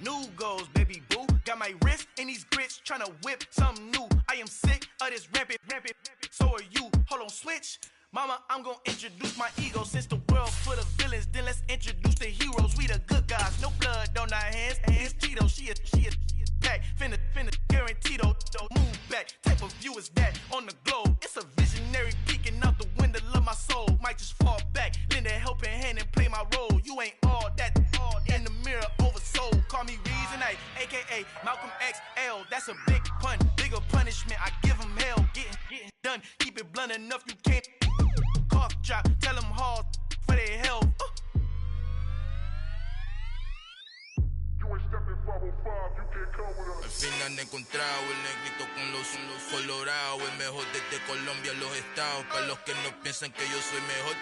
New goals, baby boo. Got my wrist in these grits, tryna whip something new. I am sick of this rampant. So are you. Hold on, switch. Mama, I'm gonna introduce my ego. Since the world full of villains, then let's introduce the heroes. We the good guys, no blood on our hands. It's Tito, she a back. Finna, guaranteed, move back. Type of view is that on the globe. It's a visionary peeking out the window of my soul. Might just fall back, lend a helping hand and play my role. You ain't all that in the mirror oversold. Call me Reason A, aka Malcolm XL. That's a big pun, bigger punishment. I give him hell, getting done. Keep it blunt enough, you can't cough drop. Tell them hard for their health. Al fin han encontrado el negrito con los colorados, el mejor desde Colombia, los estados. Para los que no piensan que yo soy mejor,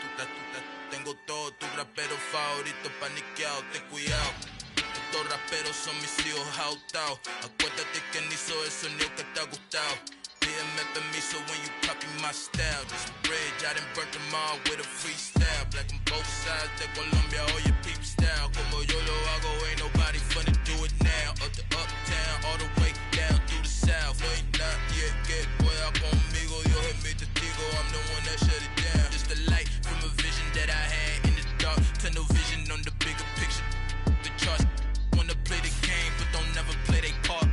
tengo todo, tu rapero favorito paniqueado, ten cuidado. Estos raperos son mis hijos jautados. Acuérdate que ni hizo el sonido que te ha gustado. Pídeme permiso when you copy my style. This bridge, I done burnt them all with a freestyle. Black on both sides de Colombia, oye peep style. Como yo lo hago, ain't nobody finna do it now. Up to uptown, all the way down through the south. No hay nadie que pueda conmigo, Dios es mi testigo. I'm the one that shut it down. Just the light from a vision that I had in the dark. Tunnel vision on the bigger picture. The charts wanna play the game, but don't never play their part.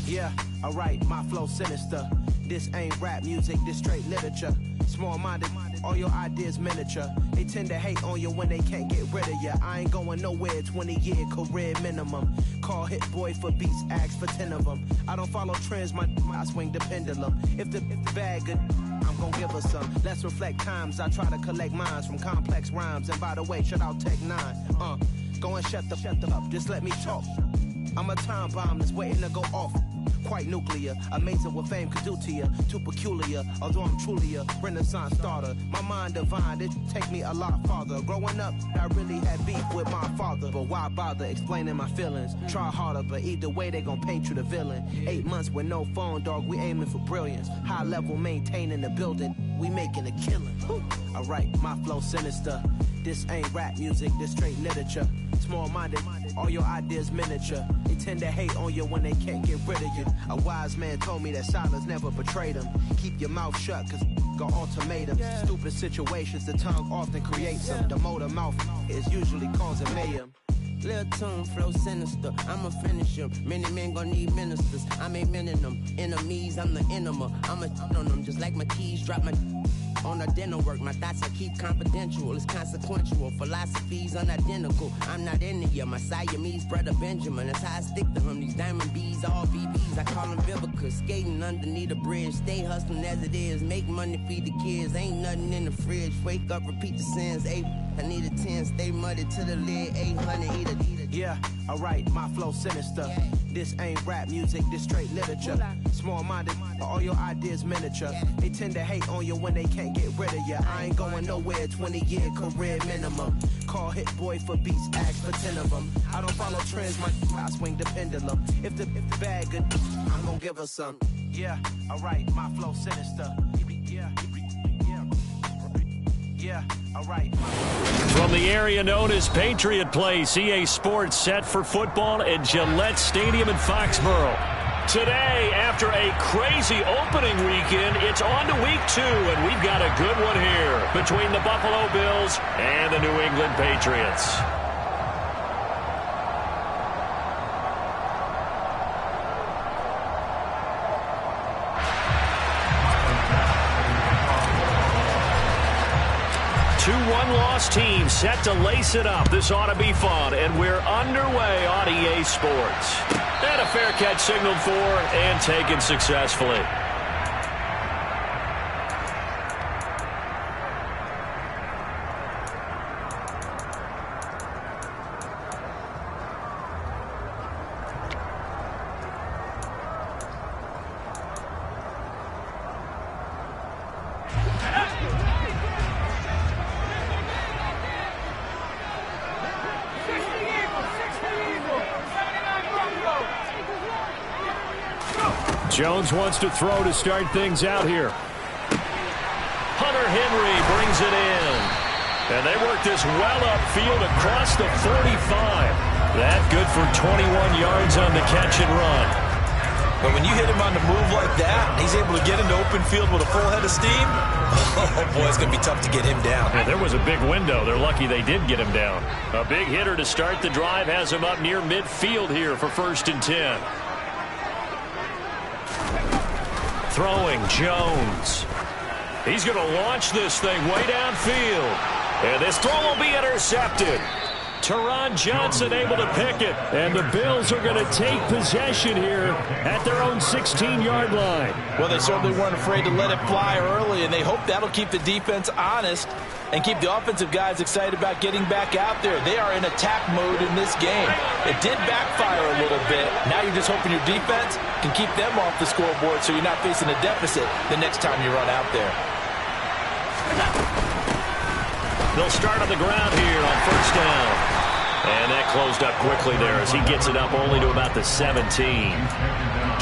Yeah, alright, my flow sinister. This ain't rap music, this straight literature. Small-minded, all your ideas miniature. They tend to hate on you when they can't get rid of you. I ain't going nowhere, 20-year career minimum. Call Hit Boy for beats, ask for 10 of them. I don't follow trends, I swing the pendulum. If the bag good, I'm gon' give her some. Let's reflect times, I try to collect minds from complex rhymes. And by the way, shout out Tech 9. Go and shut the up, just let me talk. I'm a time bomb that's waiting to go off. Quite nuclear, amazing what fame could do to you. Too peculiar, although I'm truly a renaissance starter. My mind divine, it take me a lot farther. Growing up, I really had beef with my father. But why bother explaining my feelings? Try harder, but either way they gon' paint you the villain. 8 months with no phone, dog, we aiming for brilliance. High level maintaining the building, we making a killing. Alright, my flow sinister. This ain't rap music, this straight literature. Small-minded, all your ideas miniature. They tend to hate on you when they can't get rid of you. A wise man told me that silence never betrayed him. Keep your mouth shut, cause got ultimatums. Stupid situations, the tongue often creates them. The motor mouth is usually causing mayhem. Lil' tune, flow sinister, I'ma finish him. Many men gon' need ministers, I'm a men in them. Enemies, I'm the enema, I'm on them. Just like my keys, drop my on a dinner work. My thoughts I keep confidential, it's consequential. Philosophies unidentical, I'm not in ya. My Siamese brother Benjamin, that's how I stick to him. These diamond bees, all BBs, I call them Vivica. Skating underneath the bridge, stay hustling as it is. Make money, feed the kids, ain't nothing in the fridge. Wake up, repeat the sins, I need a 10, stay muddy to the lid, 800, eat a. Yeah, alright, my flow sinister. This ain't rap music, this straight literature. Small-minded, all your ideas miniature. They tend to hate on you when they can't get rid of you. I ain't going nowhere, 20-year career minimum. Call Hit Boy for beats, ask for 10 of them. I don't follow trends, I swing the pendulum. If the bag good, I'm gon' give her some. Yeah, alright, my flow sinister. Yeah, alright. From the area known as Patriot Place, EA Sports set for football at Gillette Stadium in Foxborough. Today, after a crazy opening weekend, it's on to week 2, and we've got a good one here between the Buffalo Bills and the New England Patriots. Two one-loss teams set to lace it up. This ought to be fun, and we're underway on EA Sports. And a fair catch signaled for and taken successfully. Jones wants to throw to start things out here. Hunter Henry brings it in. And they work this well upfield across the 45. That good for 21 yards on the catch and run. But when you hit him on the move like that, he's able to get into open field with a full head of steam. Oh, boy, it's going to be tough to get him down. Yeah, there was a big window. They're lucky they did get him down. A big hitter to start the drive has him up near midfield here for 1st and 10. Throwing Jones. He's going to launch this thing way downfield. And this throw will be intercepted. Teron Johnson able to pick it. And the Bills are going to take possession here at their own 16-yard line. Well, they certainly weren't afraid to let it fly early, and they hope that'll keep the defense honest and keep the offensive guys excited about getting back out there. They are in attack mode in this game. It did backfire a little bit. Now you're just hoping your defense can keep them off the scoreboard so you're not facing a deficit the next time you run out there. They'll start on the ground here on 1st down. And that closed up quickly there as he gets it up only to about the 17.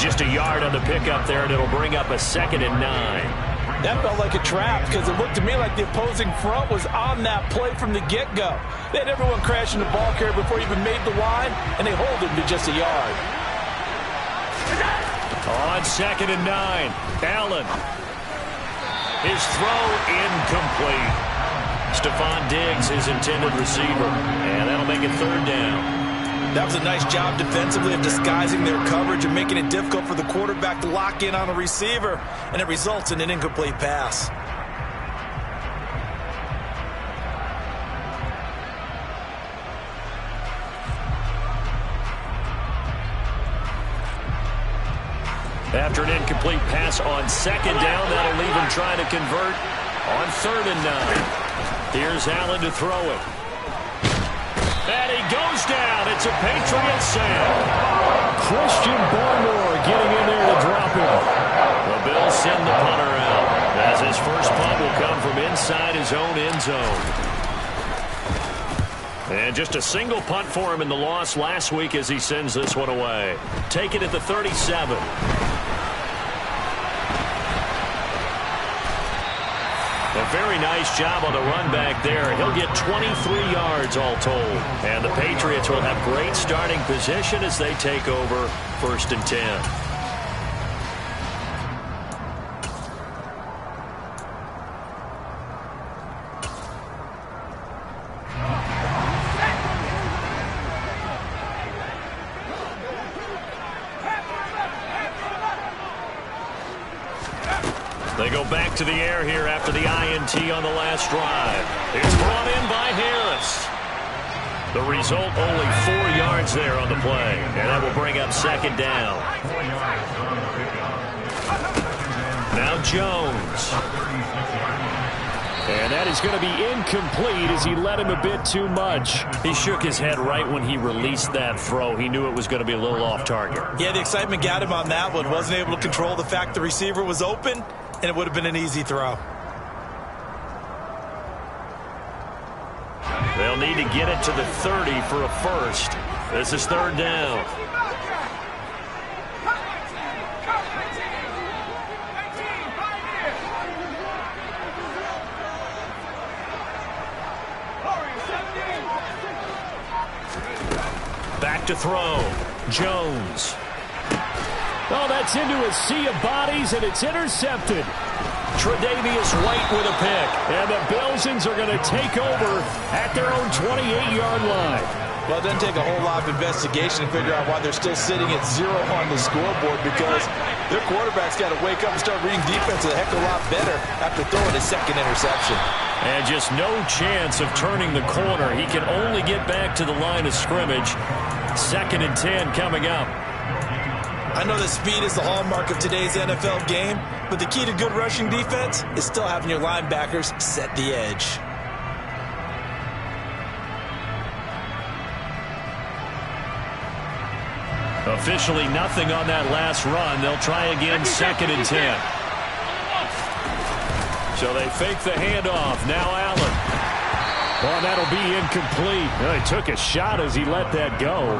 Just a yard on the pickup there, and it'll bring up a 2nd and 9. That felt like a trap because it looked to me like the opposing front was on that play from the get-go. They had everyone crashing the ball carrier before he even made the line, and they hold him to just a yard. On 2nd and 9, Allen. His throw incomplete. Stephon Diggs, his intended receiver, and that'll make it 3rd down. That was a nice job defensively of disguising their coverage and making it difficult for the quarterback to lock in on a receiver, and it results in an incomplete pass. After an incomplete pass on 2nd down, that'll leave him trying to convert on 3rd and 9. Here's Allen to throw it. And he goes down. It's a Patriot sack. Christian Barmore getting in there to drop him. The Bills send the punter out as his first punt will come from inside his own end zone. And just a single punt for him in the loss last week as he sends this one away. Take it at the 37. A very nice job on the run back there. He'll get 23 yards all told. And the Patriots will have great starting position as they take over 1st and 10. They go back to the air here after the INT on the last drive. It's brought in by Harris. The result, only 4 yards there on the play. And that will bring up 2nd down. Now Jones. And that is going to be incomplete as he let him a bit too much. He shook his head right when he released that throw. He knew it was going to be a little off target. Yeah, the excitement got him on that one. Wasn't able to control the fact the receiver was open, and it would have been an easy throw. They'll need to get it to the 30 for a first. This is 3rd down. Back to throw. Jones. Oh, that's into a sea of bodies, and it's intercepted. Tre'Davious White with a pick. And the Bilsons are going to take over at their own 28-yard line. Well, it doesn't take a whole lot of investigation to figure out why they're still sitting at 0 on the scoreboard, because their quarterback's got to wake up and start reading defense a heck of a lot better after throwing his 2nd interception. And just no chance of turning the corner. He can only get back to the line of scrimmage. 2nd and 10 coming up. I know that speed is the hallmark of today's NFL game, but the key to good rushing defense is still having your linebackers set the edge. Officially nothing on that last run. They'll try again 2nd and 10. So they fake the handoff. Now Allen. Oh, that'll be incomplete. Well, he took a shot as he let that go.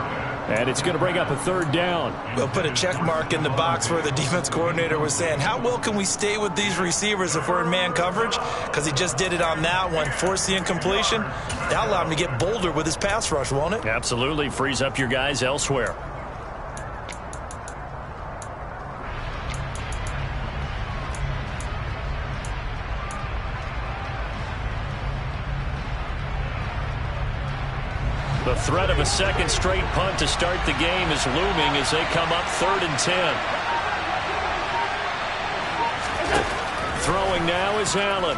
And it's going to bring up a third down. We'll put a check mark in the box where the defense coordinator was saying, how well can we stay with these receivers if we're in man coverage? Because he just did it on that one, forced the incompletion. That'll allow him to get bolder with his pass rush, won't it? Absolutely. Frees up your guys elsewhere. The threat of a second straight punt to start the game is looming as they come up 3rd and 10. Throwing now is Allen.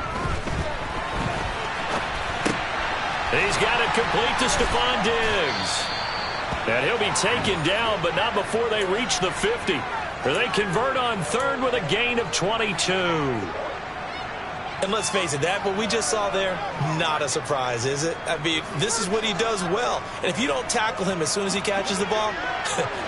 He's got it complete to Stephon Diggs. And he'll be taken down, but not before they reach the 50. Or they convert on 3rd with a gain of 22. And let's face it, that what we just saw there, not a surprise, is it? I mean, this is what he does well. And if you don't tackle him as soon as he catches the ball,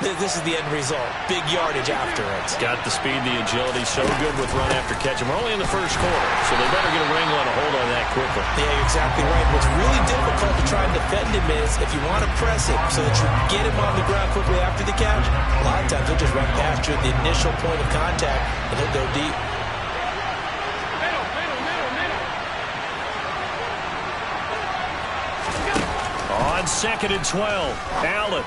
this is the end result. Big yardage after it. Got the speed, the agility, so good with run after catch. And we're only in the first quarter, so they better get a wrangle and a hold on that quickly. Yeah, you're exactly right. What's really difficult to try and defend him is if you want to press him so that you get him on the ground quickly after the catch, a lot of times he'll just run past you at the initial point of contact, and he'll go deep. On 2nd and 12, Allen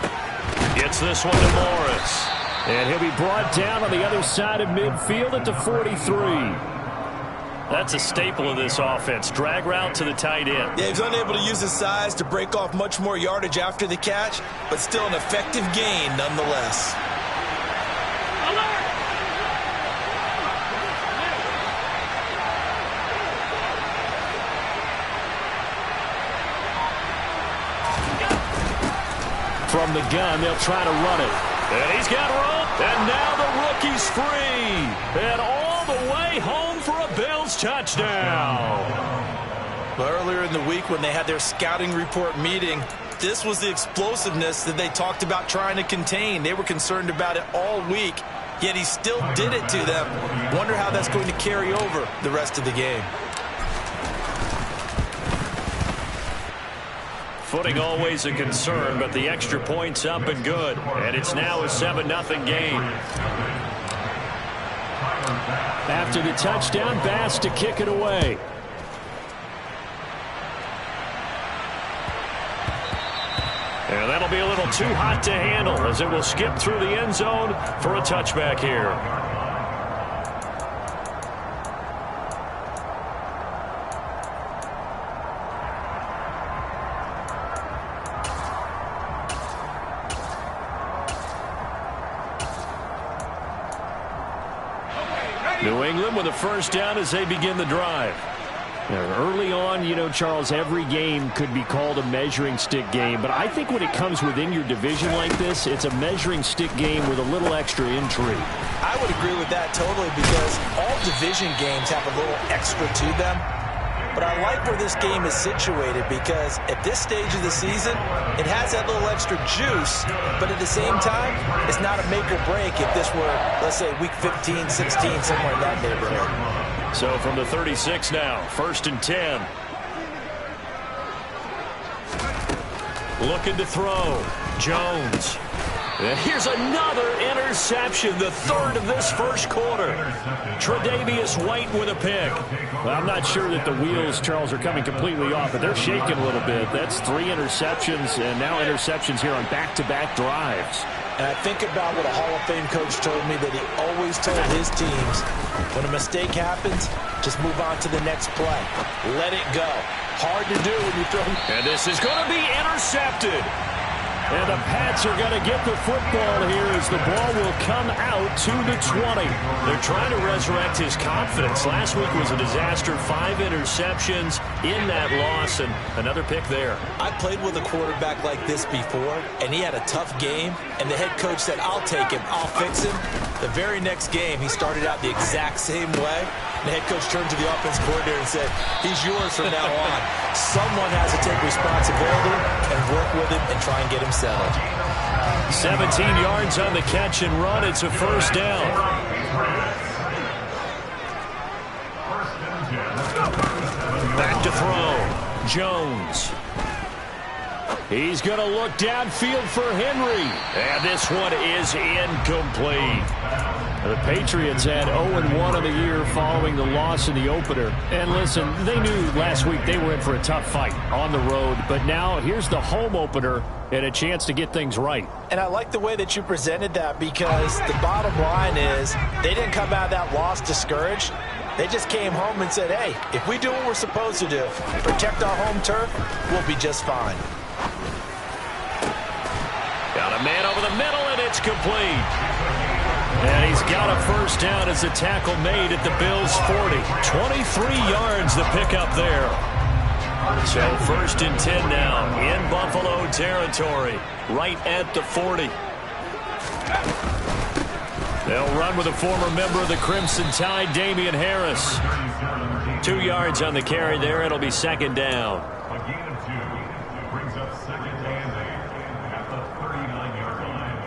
gets this one to Morris. And he'll be brought down on the other side of midfield at the 43. That's a staple of this offense. Drag route to the tight end. Yeah, he's unable to use his size to break off much more yardage after the catch, but still an effective gain nonetheless. From the gun, they'll try to run it. And he's got room. And now the rookie's free. And all the way home for a Bills touchdown. Earlier in the week when they had their scouting report meeting, this was the explosiveness that they talked about trying to contain. They were concerned about it all week, yet he still did it to them. Wonder how that's going to carry over the rest of the game. Footing always a concern, but the extra point's up and good. And it's now a 7-0 game. After the touchdown, Bass to kick it away. And that'll be a little too hot to handle as it will skip through the end zone for a touchback here. New England with a first down as they begin the drive. Early on, you know, Charles, every game could be called a measuring stick game. But I think when it comes within your division like this, it's a measuring stick game with a little extra intrigue. I would agree with that totally because all division games have a little extra to them. But I like where this game is situated because at this stage of the season, it has that little extra juice. But at the same time, it's not a make or break if this were, let's say, week 15, 16, somewhere in that neighborhood. So from the 36 now, 1st and 10. Looking to throw. Jones. And here's another interception, the 3rd of this first quarter. Tre'Davious White with a pick. Well, I'm not sure that the wheels, Charles, are coming completely off, but they're shaking a little bit. That's 3 interceptions, and now interceptions here on back-to-back drives. And I think about what a Hall of Fame coach told me that he always told his teams, when a mistake happens, just move on to the next play. Let it go. Hard to do when you throw. And this is going to be intercepted. And the Pats are going to get the football here as the ball will come out to the 20. They're trying to resurrect his confidence. Last week was a disaster. 5 interceptions in that loss, and another pick there. I played with a quarterback like this before, and he had a tough game, and the head coach said, I'll take him, I'll fix him. The very next game, he started out the exact same way. The head coach turned to the offense coordinator and said, he's yours from now on. Someone has to take responsibility and work with him and try and get him settled. 17 yards on the catch and run. It's a first down. Back to throw. Jones. He's going to look downfield for Henry. And this one is incomplete. The Patriots had 0-1 on the year following the loss in the opener. And listen, they knew last week they were in for a tough fight on the road. But now here's the home opener and a chance to get things right. And I like the way that you presented that, because the bottom line is they didn't come out of that loss discouraged. They just came home and said, hey, if we do what we're supposed to do, protect our home turf, we'll be just fine. Got a man over the middle, and it's complete. And he's got a first down as the tackle made at the Bills' 40. 23 yards the pickup there. So 1st and 10 now in Buffalo territory, right at the 40. They'll run with a former member of the Crimson Tide, Damian Harris. 2 yards on the carry there. It'll be 2nd down. A gain of 2 brings up 2nd and 8 at the 39-yard line.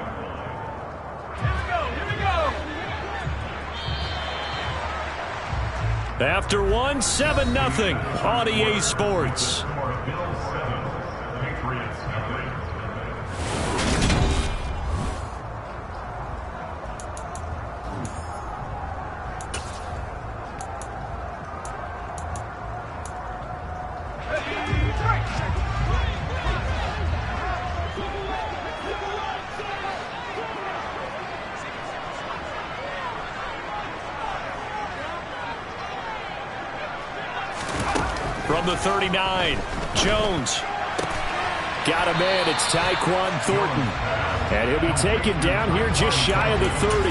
After 1, 7-0 on EA Sports. Bills 7, Patriots 0. From the 39, Jones. Got a man, it's Tyquan Thornton. And he'll be taken down here just shy of the 30.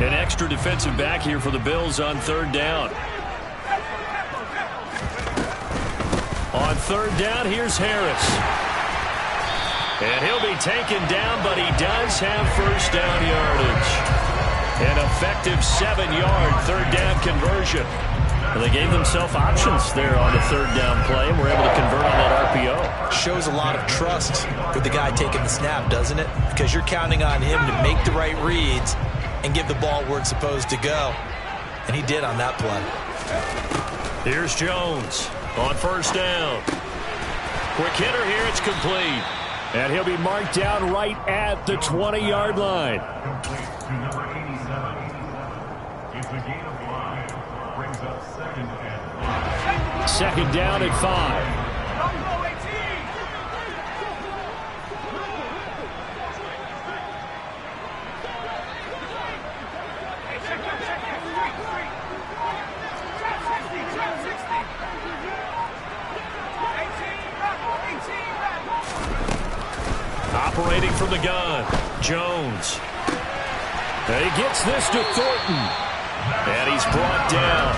An extra defensive back here for the Bills on 3rd down. On 3rd down, here's Harris. And he'll be taken down, but he does have first down yardage. An effective 7-yard 3rd down conversion. Well, they gave themselves options there on the 3rd down play, and were able to convert on that RPO. Shows a lot of trust with the guy taking the snap, doesn't it? Because you're counting on him to make the right reads and give the ball where it's supposed to go. And he did on that play. Here's Jones on 1st down. Quick hitter here, it's complete. And he'll be marked down right at the 20-yard line. Complete to number 87. It's a gain of 5. Brings up 2nd and 5. 2nd down at 5. Operating from the gun, Jones. And he gets this to Thornton. And he's brought down.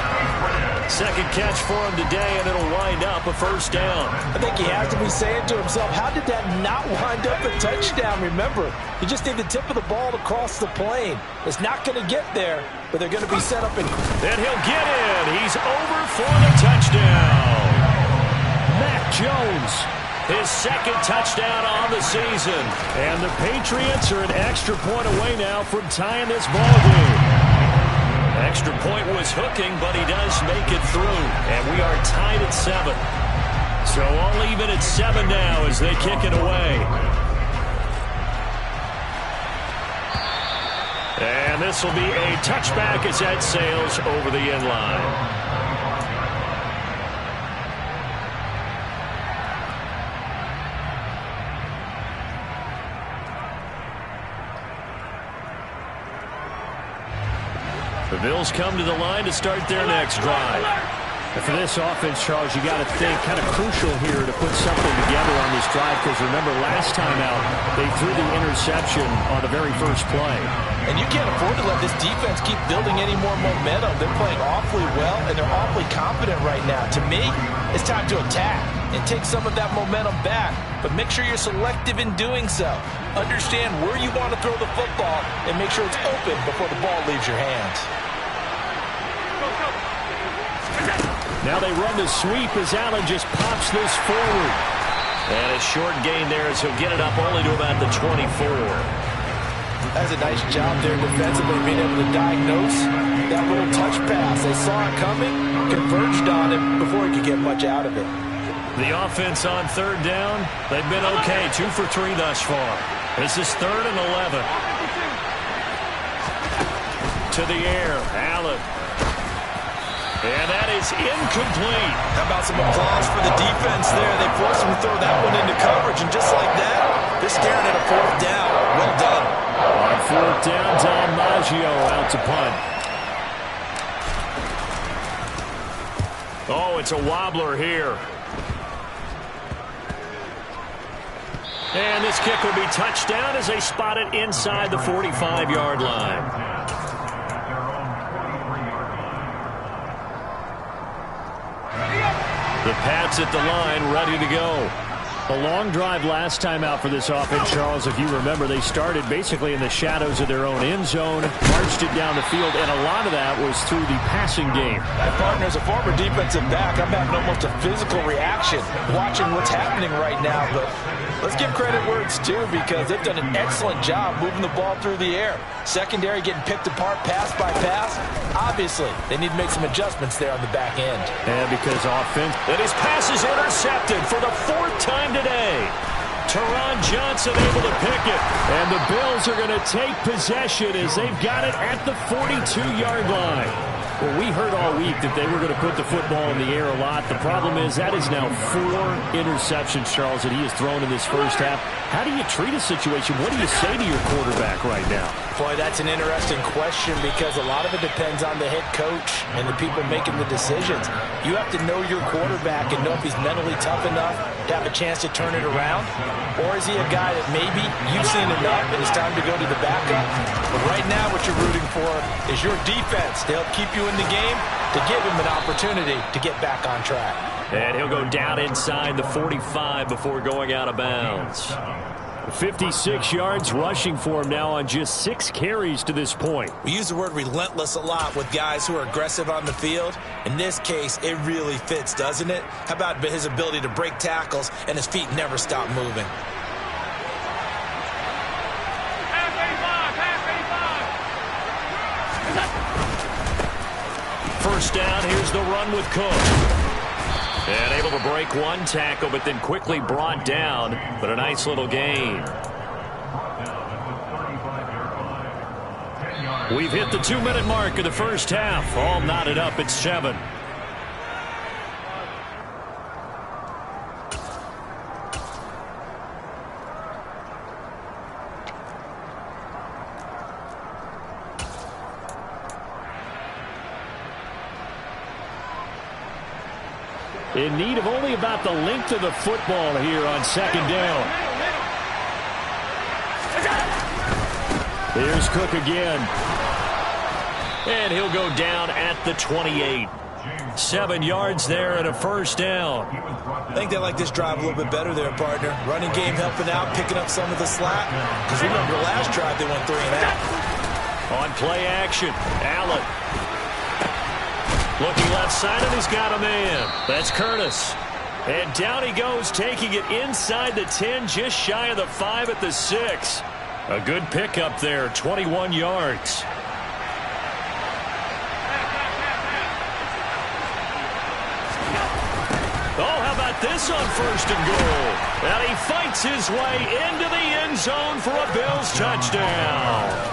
2nd catch for him today, and it'll wind up a first down. I think he has to be saying to himself, how did that not wind up a touchdown? Remember, you just need the tip of the ball to cross the plane. It's not going to get there, but they're going to be set up. And he'll get in. He's over for the touchdown. Mac Jones. His 2nd touchdown on the season. And the Patriots are an extra point away now from tying this ball game. Extra point was hooking, but he does make it through. And we are tied at 7. So all even at 7 now as they kick it away. And this will be a touchback as that sails over the end line. The Bills come to the line to start their next drive. And for this offense, Charles, you got to think kind of crucial here to put something together on this drive, because remember last time out they threw the interception on the very first play. And you can't afford to let this defense keep building any more momentum. They're playing awfully well, and they're awfully confident right now. To me, it's time to attack and take some of that momentum back. But make sure you're selective in doing so. Understand where you want to throw the football and make sure it's open before the ball leaves your hands. Now they run the sweep as Allen just pops this forward. And a short gain there as he'll get it up only to about the 24. That's a nice job there defensively, being able to diagnose that little touch pass. They saw it coming, converged on it before he could get much out of it. The offense on third down, they've been okay, 2 for 3 thus far. This is 3rd and 11. To the air, Allen. And that is incomplete. How about some applause for the defense there? They forced him to throw that one into coverage, and just like that, they're staring at a 4th down. Well done. On 4th down, Don Maggio out to punt. Oh, it's a wobbler here. And this kick will be touched down as they spot it inside the 45-yard line. The Pats at the line, ready to go. A long drive last time out for this offense, Charles. If you remember, they started basically in the shadows of their own end zone, marched it down the field, and a lot of that was through the passing game. My partner, as a former defensive back, I'm having almost a physical reaction watching what's happening right now. But let's give credit where it's due, because they've done an excellent job moving the ball through the air. Secondary getting picked apart pass by pass. Obviously, they need to make some adjustments there on the back end. And because offense, and his pass is intercepted for the 4th time today. Teron Johnson able to pick it. And the Bills are going to take possession as they've got it at the 42-yard line. Well, we heard all week that they were going to put the football in the air a lot. The problem is that is now 4 interceptions, Charles, that he has thrown in this first half. How do you treat a situation? What do you say to your quarterback right now? Boy, that's an interesting question, because a lot of it depends on the head coach and the people making the decisions. You have to know your quarterback and know if he's mentally tough enough to have a chance to turn it around, or is he a guy that maybe you've seen enough and it's time to go to the backup? But right now what you're rooting for is your defense to help keep you in the game, to give him an opportunity to get back on track. And he'll go down inside the 45 before going out of bounds. 56 yards rushing for him now on just 6 carries to this point. We use the word relentless a lot with guys who are aggressive on the field. In this case, it really fits, doesn't it? How about his ability to break tackles and his feet never stop moving? First down, here's the run with Cook. And able to break one tackle, but then quickly brought down. But a nice little gain. We've hit the 2-minute mark of the first half. All knotted up at 7. In need of only about the length of the football here on 2nd down. Here's Cook again. And he'll go down at the 28. 7 yards there and a first down. I think they like this drive a little bit better there, partner. Running game helping out, picking up some of the slack. Because remember, the last drive they went 3 and out. On play action, Allen. Looking left side, and he's got a man. That's Curtis. And down he goes, taking it inside the 10, just shy of the 5 at the 6. A good pickup there, 21 yards. Oh, how about this on 1st and goal? And he fights his way into the end zone for a Bills touchdown.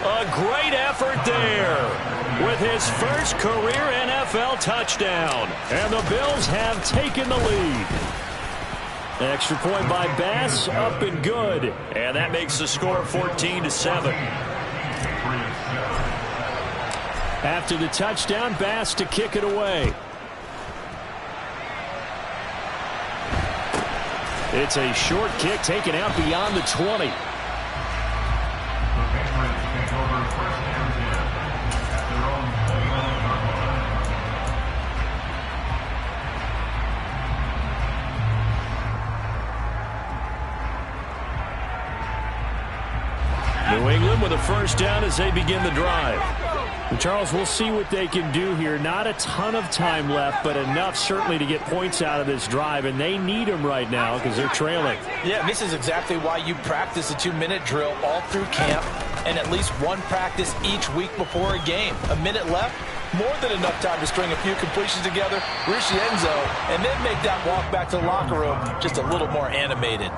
A great effort there with his first career NFL touchdown. And the Bills have taken the lead. Extra point by Bass, up and good. And that makes the score 14-7. After the touchdown, Bass to kick it away. It's a short kick taken out beyond the 20. New England with a first down as they begin the drive. And Charles, we'll see what they can do here. Not a ton of time left, but enough certainly to get points out of this drive, and they need them right now because they're trailing. Yeah, this is exactly why you practice a 2-minute drill all through camp and at least one practice each week before a game. A minute left, more than enough time to string a few completions together, reach the end zone, and then make that walk back to the locker room just a little more animated.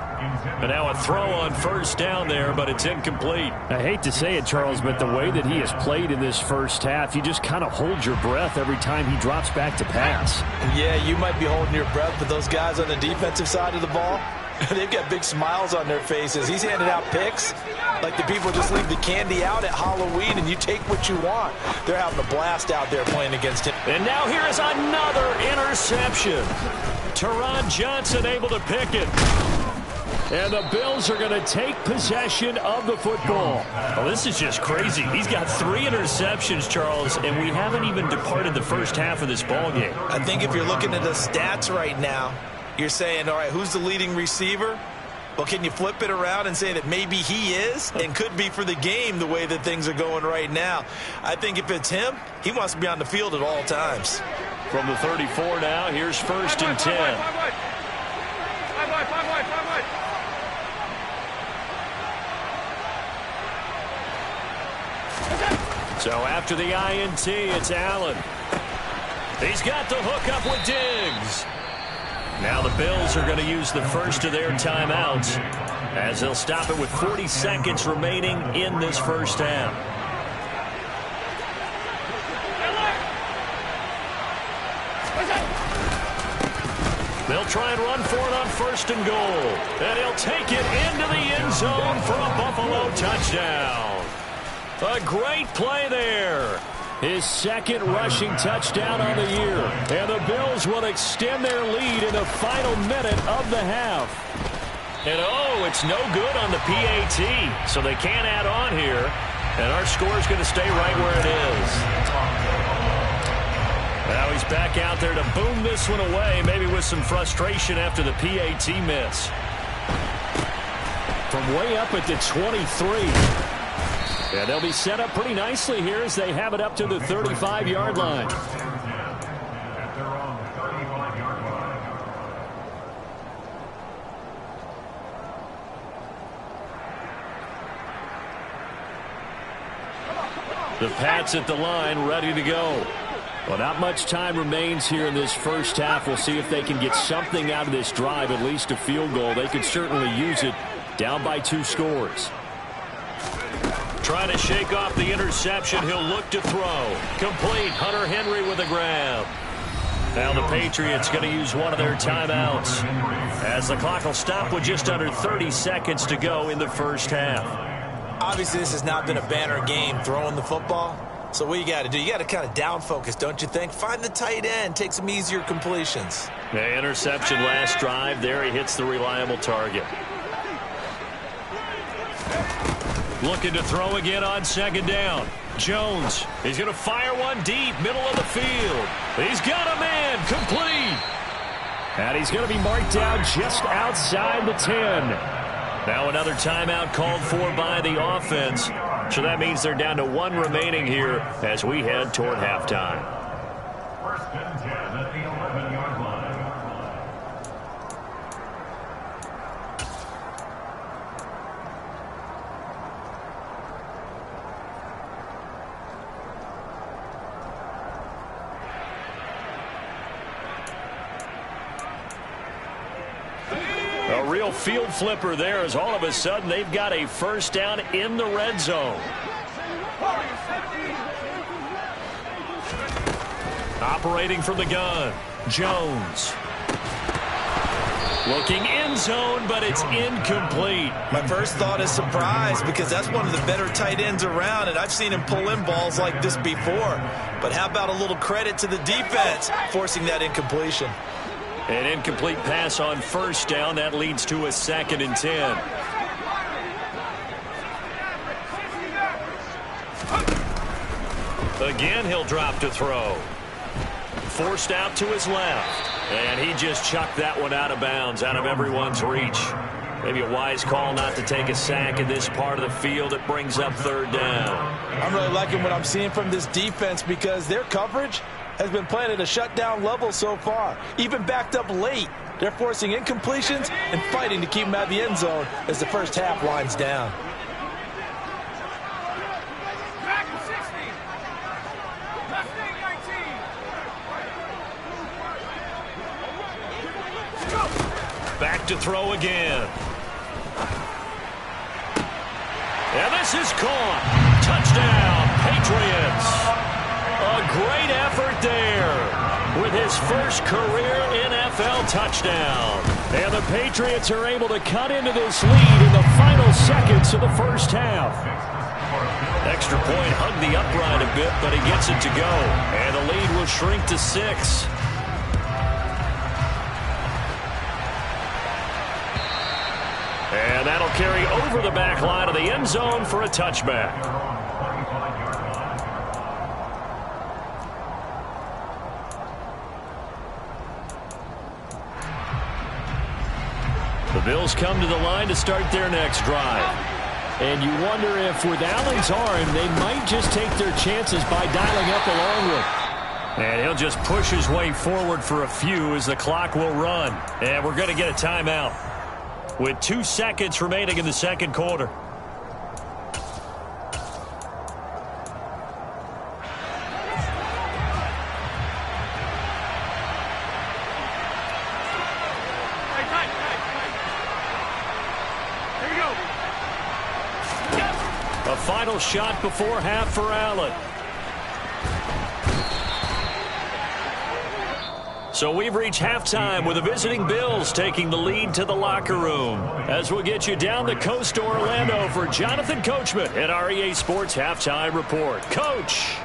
And now a throw on first down there, but it's incomplete. I hate to say it, Charles, but the way that he has played in this first half, you just kind of hold your breath every time he drops back to pass. Yeah, you might be holding your breath, but those guys on the defensive side of the ball, they've got big smiles on their faces. He's handing out picks like the people just leave the candy out at Halloween and you take what you want. They're having a blast out there playing against him. And now here is another interception. Teron Johnson able to pick it. And the Bills are going to take possession of the football. Oh, this is just crazy. He's got 3 interceptions, Charles, and we haven't even departed the first half of this ball game. I think if you're looking at the stats right now, you're saying, all right, who's the leading receiver? Well, can you flip it around and say that maybe he is and could be for the game the way that things are going right now? I think if it's him, he wants to be on the field at all times. From the 34 now, here's first and 10. So after the INT, it's Allen. He's got the hook up with Diggs. Now the Bills are going to use the first of their timeouts as they'll stop it with 40 seconds remaining in this first half. They'll try and run for it on first and goal. And he'll take it into the end zone for a Buffalo touchdown. A great play there. His second rushing touchdown on the year. And the Bills will extend their lead in the final minute of the half. And oh, it's no good on the PAT. So they can't add on here. And our score is going to stay right where it is. Now he's back out there to boom this one away, maybe with some frustration after the PAT miss. From way up at the 23. And they'll be set up pretty nicely here as they have it up to the 35-yard line. The Pats at the line, ready to go. Well, not much time remains here in this first half. We'll see if they can get something out of this drive, at least a field goal. They could certainly use it, down by 2 scores. Trying to shake off the interception. He'll look to throw. Complete. Hunter Henry with a grab. Now the Patriots going to use one of their timeouts as the clock will stop with just under 30 seconds to go in the first half. Obviously, this has not been a banner game throwing the football. So what you got to do, you got to kind of down focus, don't you think? Find the tight end. Take some easier completions. The interception last drive. There he hits the reliable target. Looking to throw again on second down. Jones, he's going to fire one deep, middle of the field. He's got a man, complete. And he's going to be marked down just outside the 10. Now another timeout called for by the offense. So that means they're down to 1 remaining here as we head toward halftime. First and 10 at the 11-yard line. A real field flipper there as all of a sudden they've got a first down in the red zone. Operating from the gun, Jones. Looking end zone, but it's incomplete. My first thought is surprise because that's one of the better tight ends around, and I've seen him pull in balls like this before. But how about a little credit to the defense forcing that incompletion? An incomplete pass on first down. That leads to a 2nd and 10. Again, he'll drop to throw. Forced out to his left. And he just chucked that one out of bounds, out of everyone's reach. Maybe a wise call not to take a sack in this part of the field. It brings up third down. I'm really liking what I'm seeing from this defense because their coverage has been playing at a shutdown level so far. Even backed up late, they're forcing incompletions and fighting to keep them out of the end zone as the first half winds down. Back to throw again. And this is caught. Touchdown, Patriots. A great effort there with his first career NFL touchdown. And the Patriots are able to cut into this lead in the final seconds of the first half. Extra point hugged the upright a bit, but he gets it to go. And the lead will shrink to 6. And that'll carry over the back line of the end zone for a touchback. The Bills come to the line to start their next drive. And you wonder if with Allen's arm, they might just take their chances by dialing up a long one. And he'll just push his way forward for a few as the clock will run. And we're going to get a timeout with 2 seconds remaining in the second quarter. A final shot before half for Allen. So we've reached halftime with the visiting Bills taking the lead to the locker room. As we'll get you down the coast to Orlando for Jonathan Coachman at our EA Sports Halftime Report. Coach.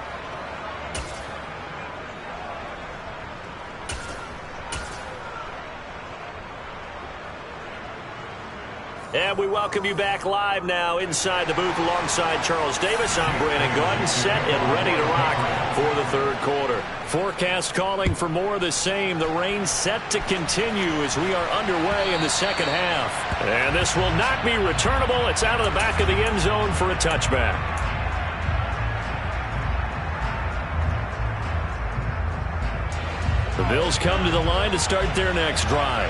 And we welcome you back live now inside the booth alongside Charles Davis. I'm Brandon Gaudin, set and ready to rock for the third quarter. Forecast calling for more of the same. The rain set to continue as we are underway in the second half. And this will not be returnable. It's out of the back of the end zone for a touchback. The Bills come to the line to start their next drive.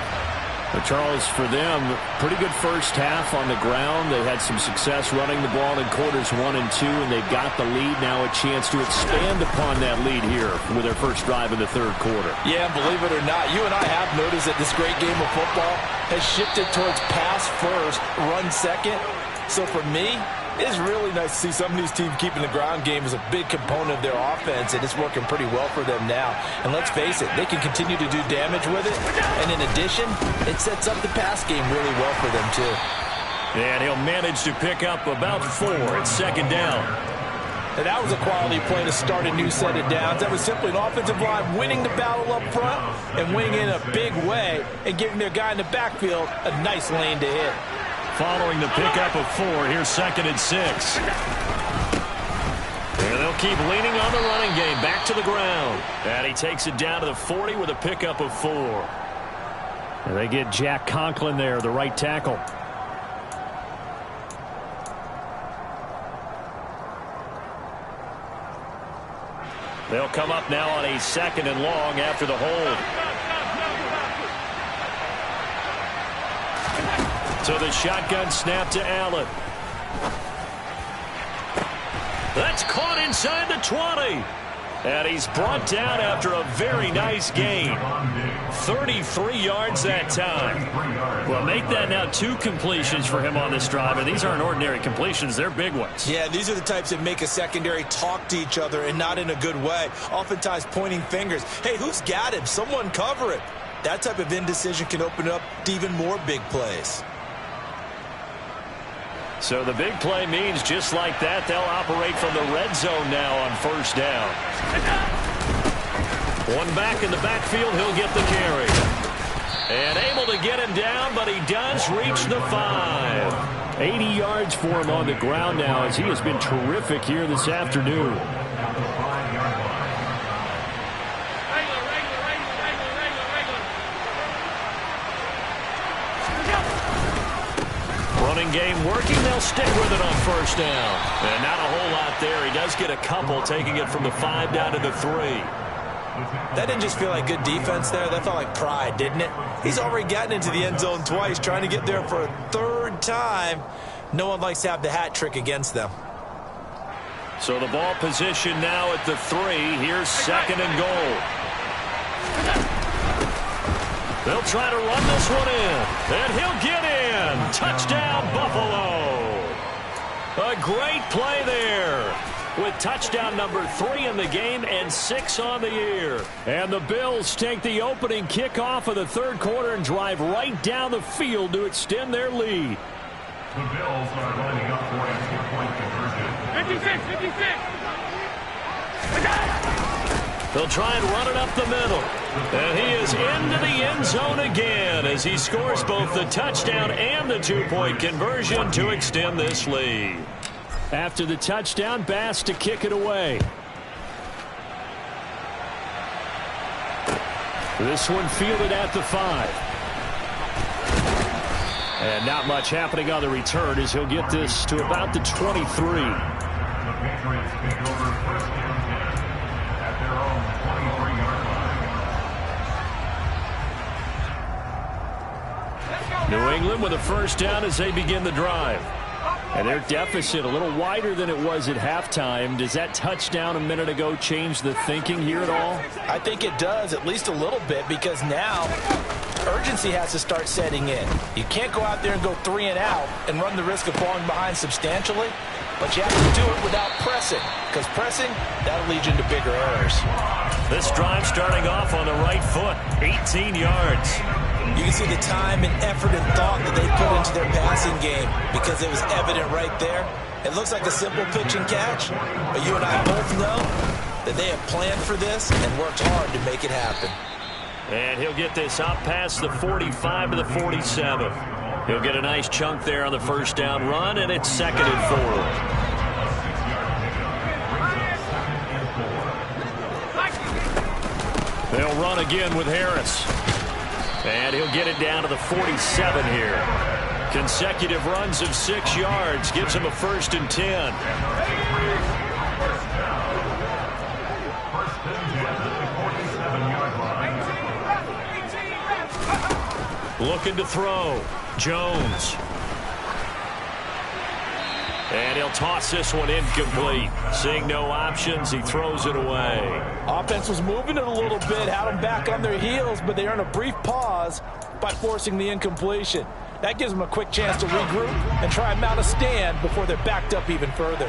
But Charles, for them, pretty good first half on the ground. They had some success running the ball in quarters 1 and 2, and they've got the lead. Now a chance to expand upon that lead here with their first drive in the third quarter. Yeah, believe it or not, you and I have noticed that this great game of football has shifted towards pass first, run second. So for me, it's really nice to see some of these teams keeping the ground game as a big component of their offense, and it's working pretty well for them now. And let's face it, they can continue to do damage with it. And in addition, it sets up the pass game really well for them, too. And he'll manage to pick up about 4 at second down. And that was a quality play to start a new set of downs. That was simply an offensive line winning the battle up front and winning in a big way and giving their guy in the backfield a nice lane to hit. Following the pickup of 4, here's 2nd and 6. And they'll keep leaning on the running game. Back to the ground. And he takes it down to the 40 with a pickup of 4. And they get Jack Conklin there, the right tackle. They'll come up now on a 2nd and long after the hold. So the shotgun snap to Allen. That's caught inside the 20. And he's brought down after a very nice gain. 33 yards that time. Well, make that now 2 completions for him on this drive. And these aren't ordinary completions. They're big ones. Yeah, these are the types that make a secondary talk to each other and not in a good way. Oftentimes pointing fingers. Hey, who's got him? Someone cover it. That type of indecision can open up to even more big plays. So the big play means just like that, they'll operate from the red zone now on first down. One back in the backfield, he'll get the carry. And able to get him down, but he does reach the 5. 80 yards for him on the ground now as he has been terrific here this afternoon. Running game working. They'll stick with it on first down. And not a whole lot there. He does get a couple, taking it from the 5 down to the 3. That didn't just feel like good defense there. That felt like pride, didn't it? He's already gotten into the end zone twice, trying to get there for a third time. No one likes to have the hat trick against them. So the ball position now at the 3. Here's 2nd and goal. They'll try to run this one in. And he'll get in. Touchdown, Buffalo. A great play there. With touchdown number 3 in the game and 6 on the year. And the Bills take the opening kickoff of the third quarter and drive right down the field to extend their lead. The Bills are lining up for a 2-point conversion. 56. They'll try and run it up the middle. And he is into the end zone again as he scores both the touchdown and the 2-point conversion to extend this lead. After the touchdown, Bass to kick it away. This one fielded at the 5. And not much happening on the return as he'll get this to about the 23. The Patriots take over first and 10 at their own 23-yard line. New England with a first down as they begin the drive. And their deficit a little wider than it was at halftime. Does that touchdown a minute ago change the thinking here at all? I think it does, at least a little bit, because now urgency has to start setting in. You can't go out there and go 3 and out and run the risk of falling behind substantially, but you have to do it without pressing, because pressing, that'll lead you into bigger errors. This drive starting off on the right foot, 18 yards. You can see the time and effort and thought that they put into their passing game because it was evident right there. It looks like a simple pitch and catch, but you and I both know that they have planned for this and worked hard to make it happen. And he'll get this up past the 45 to the 47. He'll get a nice chunk there on the first down run, and it's 2nd and 4. They'll run again with Harris. And he'll get it down to the 47 here. Consecutive runs of 6 yards gives him a 1st and 10. Looking to throw. Jones. And he'll toss this one incomplete. Seeing no options, he throws it away. Offense was moving it a little bit, had them back on their heels, but they earn a brief pause by forcing the incompletion. That gives them a quick chance to regroup and try and mount a stand before they're backed up even further.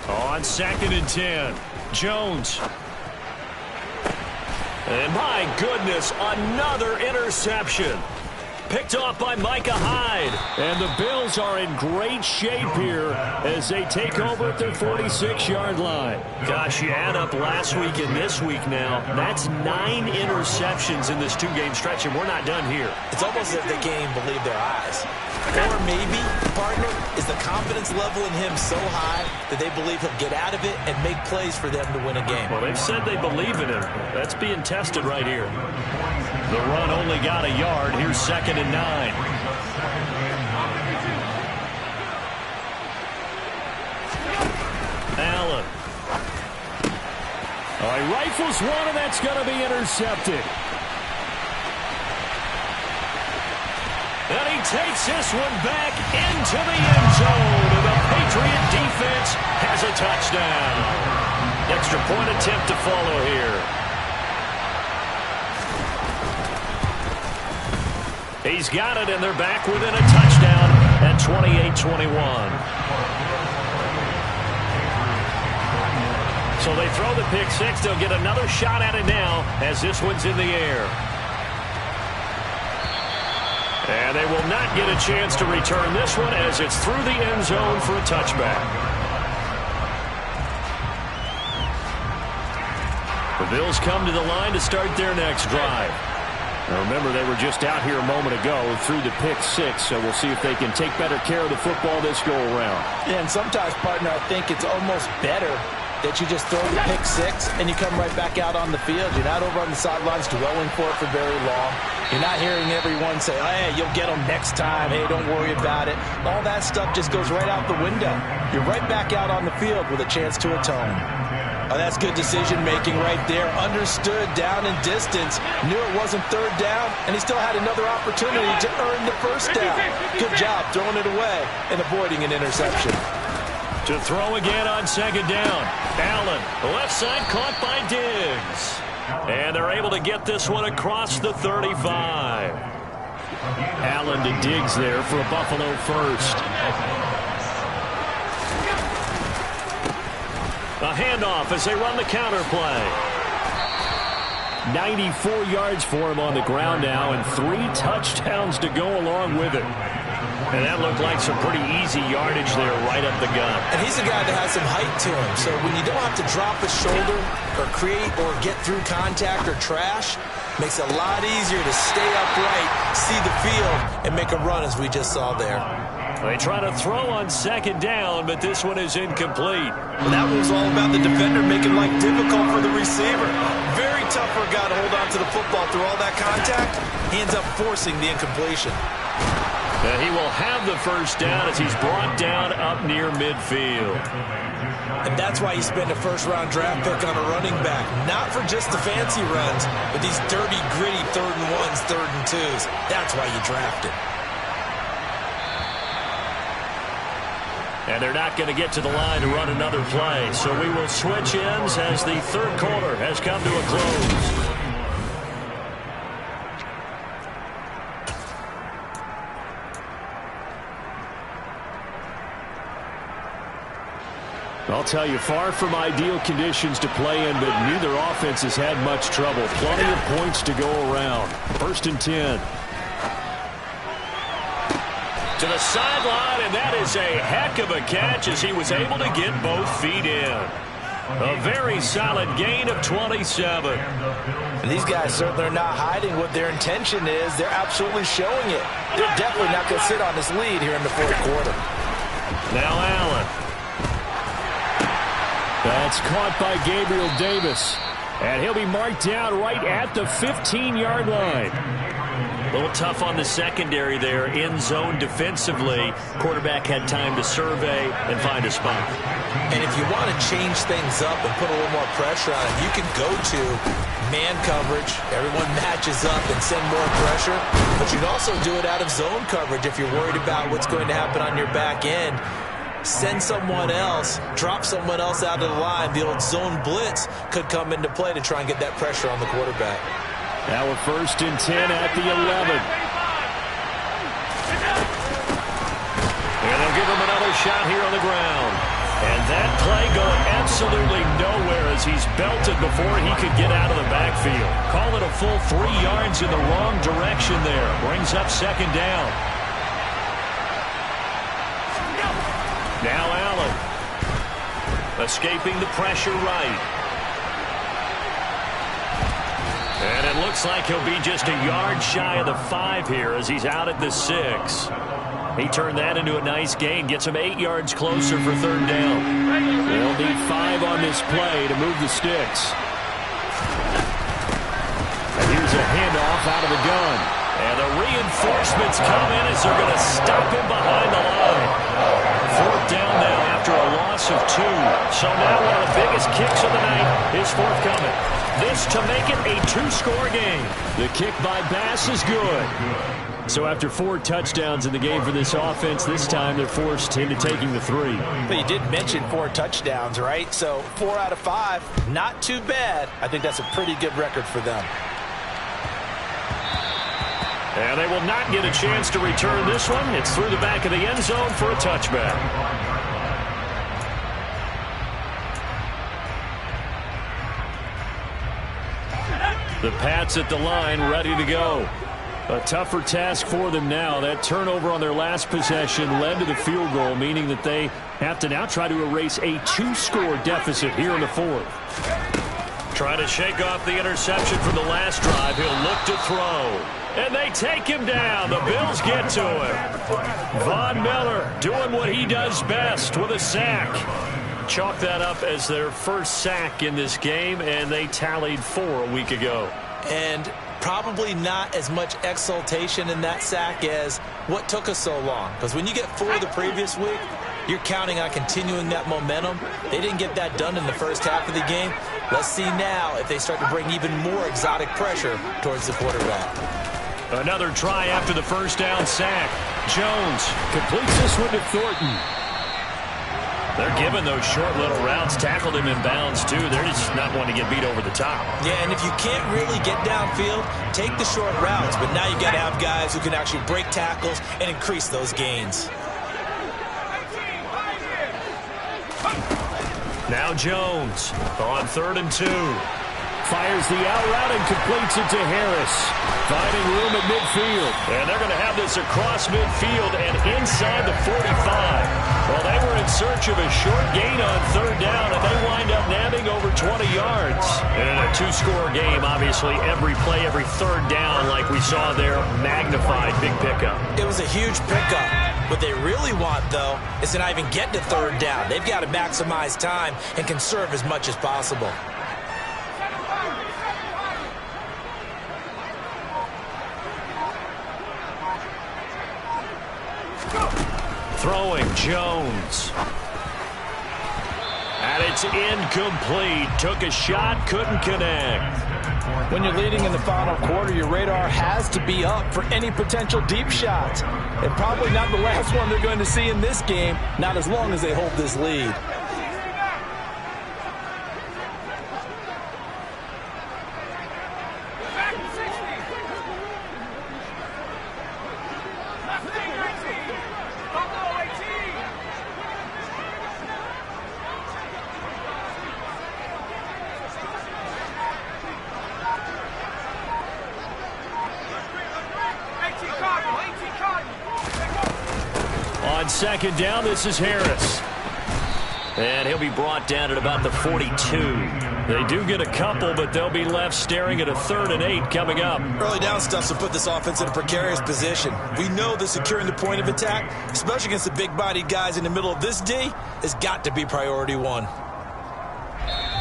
On 2nd and 10, Jones. And my goodness, another interception. Picked off by Micah Hyde. And the Bills are in great shape here as they take over at their 46-yard line. Gosh, you add up last week and this week now, that's 9 interceptions in this 2-game stretch, and we're not done here. It's almost as if the game believed their eyes. Or maybe, partner, is the confidence level in him so high that they believe he'll get out of it and make plays for them to win a game. Well, they've said they believe in him. That's being tested right here. The run only got a yard. Here's 2nd and 9. Allen. All right, rifles one, and that's going to be intercepted. And he takes this one back into the end zone. And the Patriot defense has a touchdown. Extra point attempt to follow here. He's got it, and they're back within a touchdown at 28-21. So they throw the pick six. They'll get another shot at it now as this one's in the air. And they will not get a chance to return this one as it's through the end zone for a touchback. The Bills come to the line to start their next drive. Now remember, they were just out here a moment ago through the pick 6, so we'll see if they can take better care of the football this go-around. Yeah, and sometimes, partner, I think it's almost better that you just throw the pick 6 and you come right back out on the field. You're not over on the sidelines dwelling for it for very long. You're not hearing everyone say, hey, you'll get them next time. Hey, don't worry about it. All that stuff just goes right out the window. You're right back out on the field with a chance to atone. Oh, that's good decision-making right there. Understood down and distance. Knew it wasn't third down, and he still had another opportunity to earn the first down. Good job throwing it away and avoiding an interception. To throw again on second down. Allen, left side caught by Diggs. And they're able to get this one across the 35. Allen to Diggs there for a Buffalo first. A handoff as they run the counter play. 94 yards for him on the ground now and 3 touchdowns to go along with it. And that looked like some pretty easy yardage there right up the gut. And he's a guy that has some height to him. So when you don't have to drop a shoulder or create or get through contact or trash, makes it a lot easier to stay upright, see the field, and make a run as we just saw there. They try to throw on second down, but this one is incomplete. Well, that was all about the defender making life difficult for the receiver. Very tough for a guy to hold on to the football through all that contact. He ends up forcing the incompletion. And he will have the first down as he's brought down up near midfield. And that's why you spend a first-round draft pick on a running back. Not for just the fancy runs, but these dirty, gritty 3rd and 1s, 3rd and 2s. That's why you draft it. And they're not going to get to the line to run another play. So we will switch ends as the third quarter has come to a close. I'll tell you, far from ideal conditions to play in, but neither offense has had much trouble. Plenty of points to go around. 1st and 10. To the sideline, and that is a heck of a catch as he was able to get both feet in. A very solid gain of 27. And these guys certainly are not hiding what their intention is. They're absolutely showing it. They're definitely not going to sit on this lead here in the 4th quarter. Now Allen. That's caught by Gabriel Davis. And he'll be marked down right at the 15-yard line. A little tough on the secondary there, in zone defensively. Quarterback had time to survey and find a spot. And if you want to change things up and put a little more pressure on him, you can go to man coverage. Everyone matches up and send more pressure. But you can also do it out of zone coverage if you're worried about what's going to happen on your back end. Send someone else, drop someone else out of the line. The old zone blitz could come into play to try and get that pressure on the quarterback. Now a 1st and 10 at the 11. And they'll give him another shot here on the ground. And that play going absolutely nowhere as he's belted before he could get out of the backfield. Call it a full 3 yards in the wrong direction there. Brings up 2nd down. Now Allen. Escaping the pressure right. And it looks like he'll be just a yard shy of the 5 here as he's out at the 6. He turned that into a nice gain, gets him 8 yards closer for 3rd down. They'll need 5 on this play to move the sticks. And here's a handoff out of the gun. And the reinforcements come in as they're going to stop him behind the line. 4th down now after a loss of 2. So now one of the biggest kicks of the night is forthcoming. This to make it a 2-score game. The kick by Bass is good. So after 4 touchdowns in the game for this offense, this time they're forced into taking the 3. But you did mention 4 touchdowns, right? So 4 out of 5, not too bad. I think that's a pretty good record for them. And they will not get a chance to return this one. It's through the back of the end zone for a touchback. The Pats at the line, ready to go. A tougher task for them now. That turnover on their last possession led to the field goal, meaning that they have to now try to erase a 2-score deficit here in the 4th. Trying to shake off the interception from the last drive. He'll look to throw. And they take him down. The Bills get to him. Von Miller doing what he does best with a sack. Chalk that up as their first sack in this game, and they tallied 4 a week ago. And probably not as much exultation in that sack as what took us so long. Because when you get 4 the previous week, you're counting on continuing that momentum. They didn't get that done in the first half of the game. Let's see now if they start to bring even more exotic pressure towards the quarterback. Another try after the first down sack. Jones completes this one to Thornton. They're giving those short little routes. Tackled him in bounds, too. They're just not wanting to get beat over the top. Yeah, and if you can't really get downfield, take the short routes. But now you got to have guys who can actually break tackles and increase those gains. Now Jones on 3rd and 2. Fires the out route and completes it to Harris. Finding room at midfield. And they're going to have this across midfield and inside the 45. Well, they were in search of a short gain on 3rd down, and they wind up nabbing over 20 yards. And in a 2-score game, obviously, every play, every 3rd down, like we saw there, magnified big pickup. It was a huge pickup. What they really want, though, is to not even get to 3rd down. They've got to maximize time and conserve as much as possible. Throwing Jones. And it's incomplete. Took a shot, couldn't connect. When you're leading in the final quarter, your radar has to be up for any potential deep shots. And probably not the last one they're going to see in this game, not as long as they hold this lead. On 2nd down, this is Harris. And he'll be brought down at about the 42. They do get a couple, but they'll be left staring at a 3rd and 8 coming up. Early down stuff to put this offense in a precarious position. We know that securing the point of attack, especially against the big-bodied guys in the middle of this D, has got to be priority 1.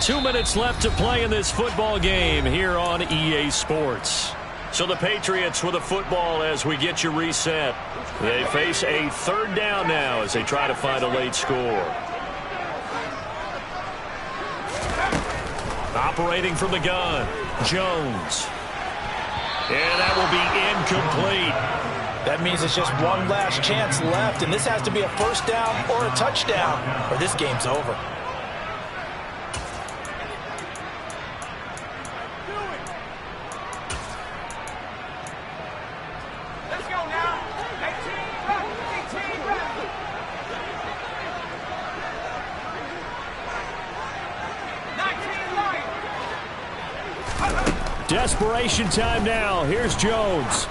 2 minutes left to play in this football game here on EA Sports. So the Patriots with a football as we get you reset. They face a 3rd down now as they try to find a late score. Operating from the gun, Jones. And that will be incomplete. That means it's just one last chance left, and this has to be a 1st down or a touchdown, or this game's over. Desperation time now. Here's Jones.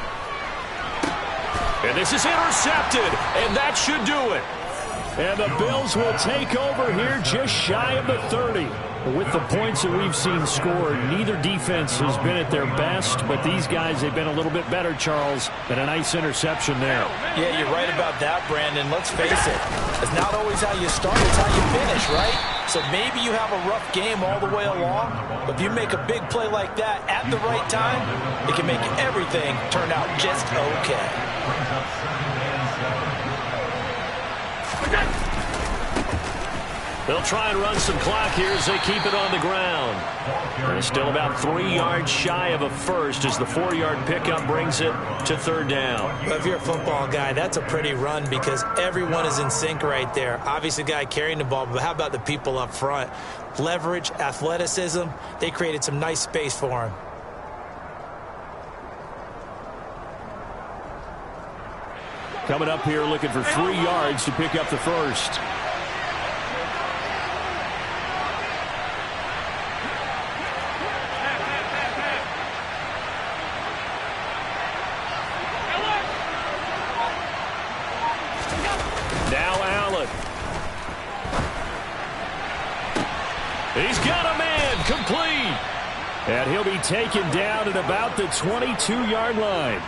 And this is intercepted, and that should do it. And the Bills will take over here just shy of the 30. With the points that we've seen scored, neither defense has been at their best, but these guys, they've been a little bit better, Charles, and a nice interception there. Yeah, you're right about that, Brandon. Let's face it. It's not always how you start, it's how you finish, right? So maybe you have a rough game all the way along, but if you make a big play like that at the right time, it can make everything turn out just okay. They'll try and run some clock here as they keep it on the ground. They're still about 3 yards shy of a first as the 4-yard pickup brings it to 3rd down. Well, if you're a football guy, that's a pretty run because everyone is in sync right there. Obviously, the guy carrying the ball, but how about the people up front? Leverage, athleticism, they created some nice space for him. Coming up here looking for 3 yards to pick up the first. He's got a man, complete. And he'll be taken down at about the 22-yard line.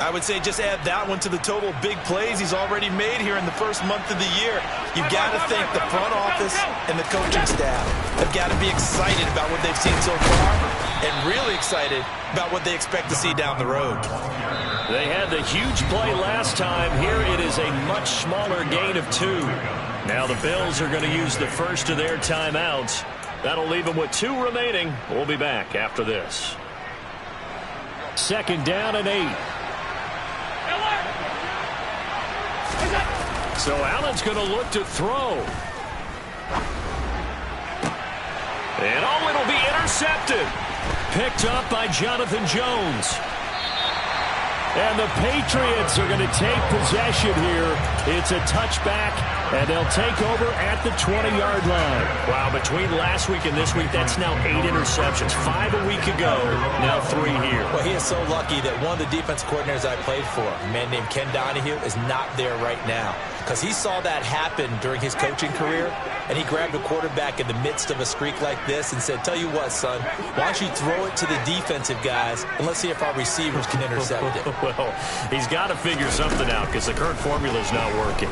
I would say just add that one to the total big plays he's already made here in the first month of the year. You've got to think the front office and the coaching staff have got to be excited about what they've seen so far and really excited about what they expect to see down the road. They had the huge play last time. Here it is a much smaller gain of 2. Now the Bills are going to use the first of their timeouts. That'll leave them with 2 remaining. We'll be back after this. 2nd down and 8. So Allen's going to look to throw. And it'll be intercepted. Picked up by Jonathan Jones. And the Patriots are going to take possession here. It's a touchback, and they'll take over at the 20-yard line. Wow, between last week and this week, that's now 8 interceptions. 5 a week ago, now 3 here. Well, he is so lucky that one of the defense coordinators I played for, a man named Ken Donahue, is not there right now. Because he saw that happen during his coaching career, and he grabbed a quarterback in the midst of a streak like this and said, tell you what, son, why don't you throw it to the defensive guys, and let's see if our receivers can intercept it. Well, he's got to figure something out because the current formula is not working.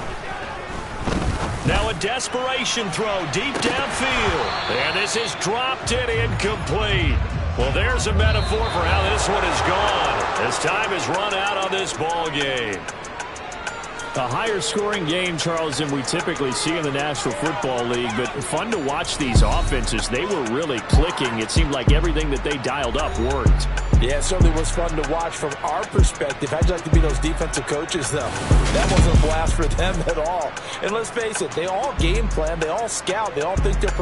Now a desperation throw deep downfield. And this is dropped and incomplete. Well, there's a metaphor for how this one is gone as time has run out on this ball game. A higher scoring game, Charles, than we typically see in the National Football League, but fun to watch these offenses. They were really clicking. It seemed like everything that they dialed up worked. Yeah, it certainly was fun to watch from our perspective. How'd you like to be those defensive coaches, though? That wasn't a blast for them at all. And let's face it, they all game plan, they all scout, they all think they're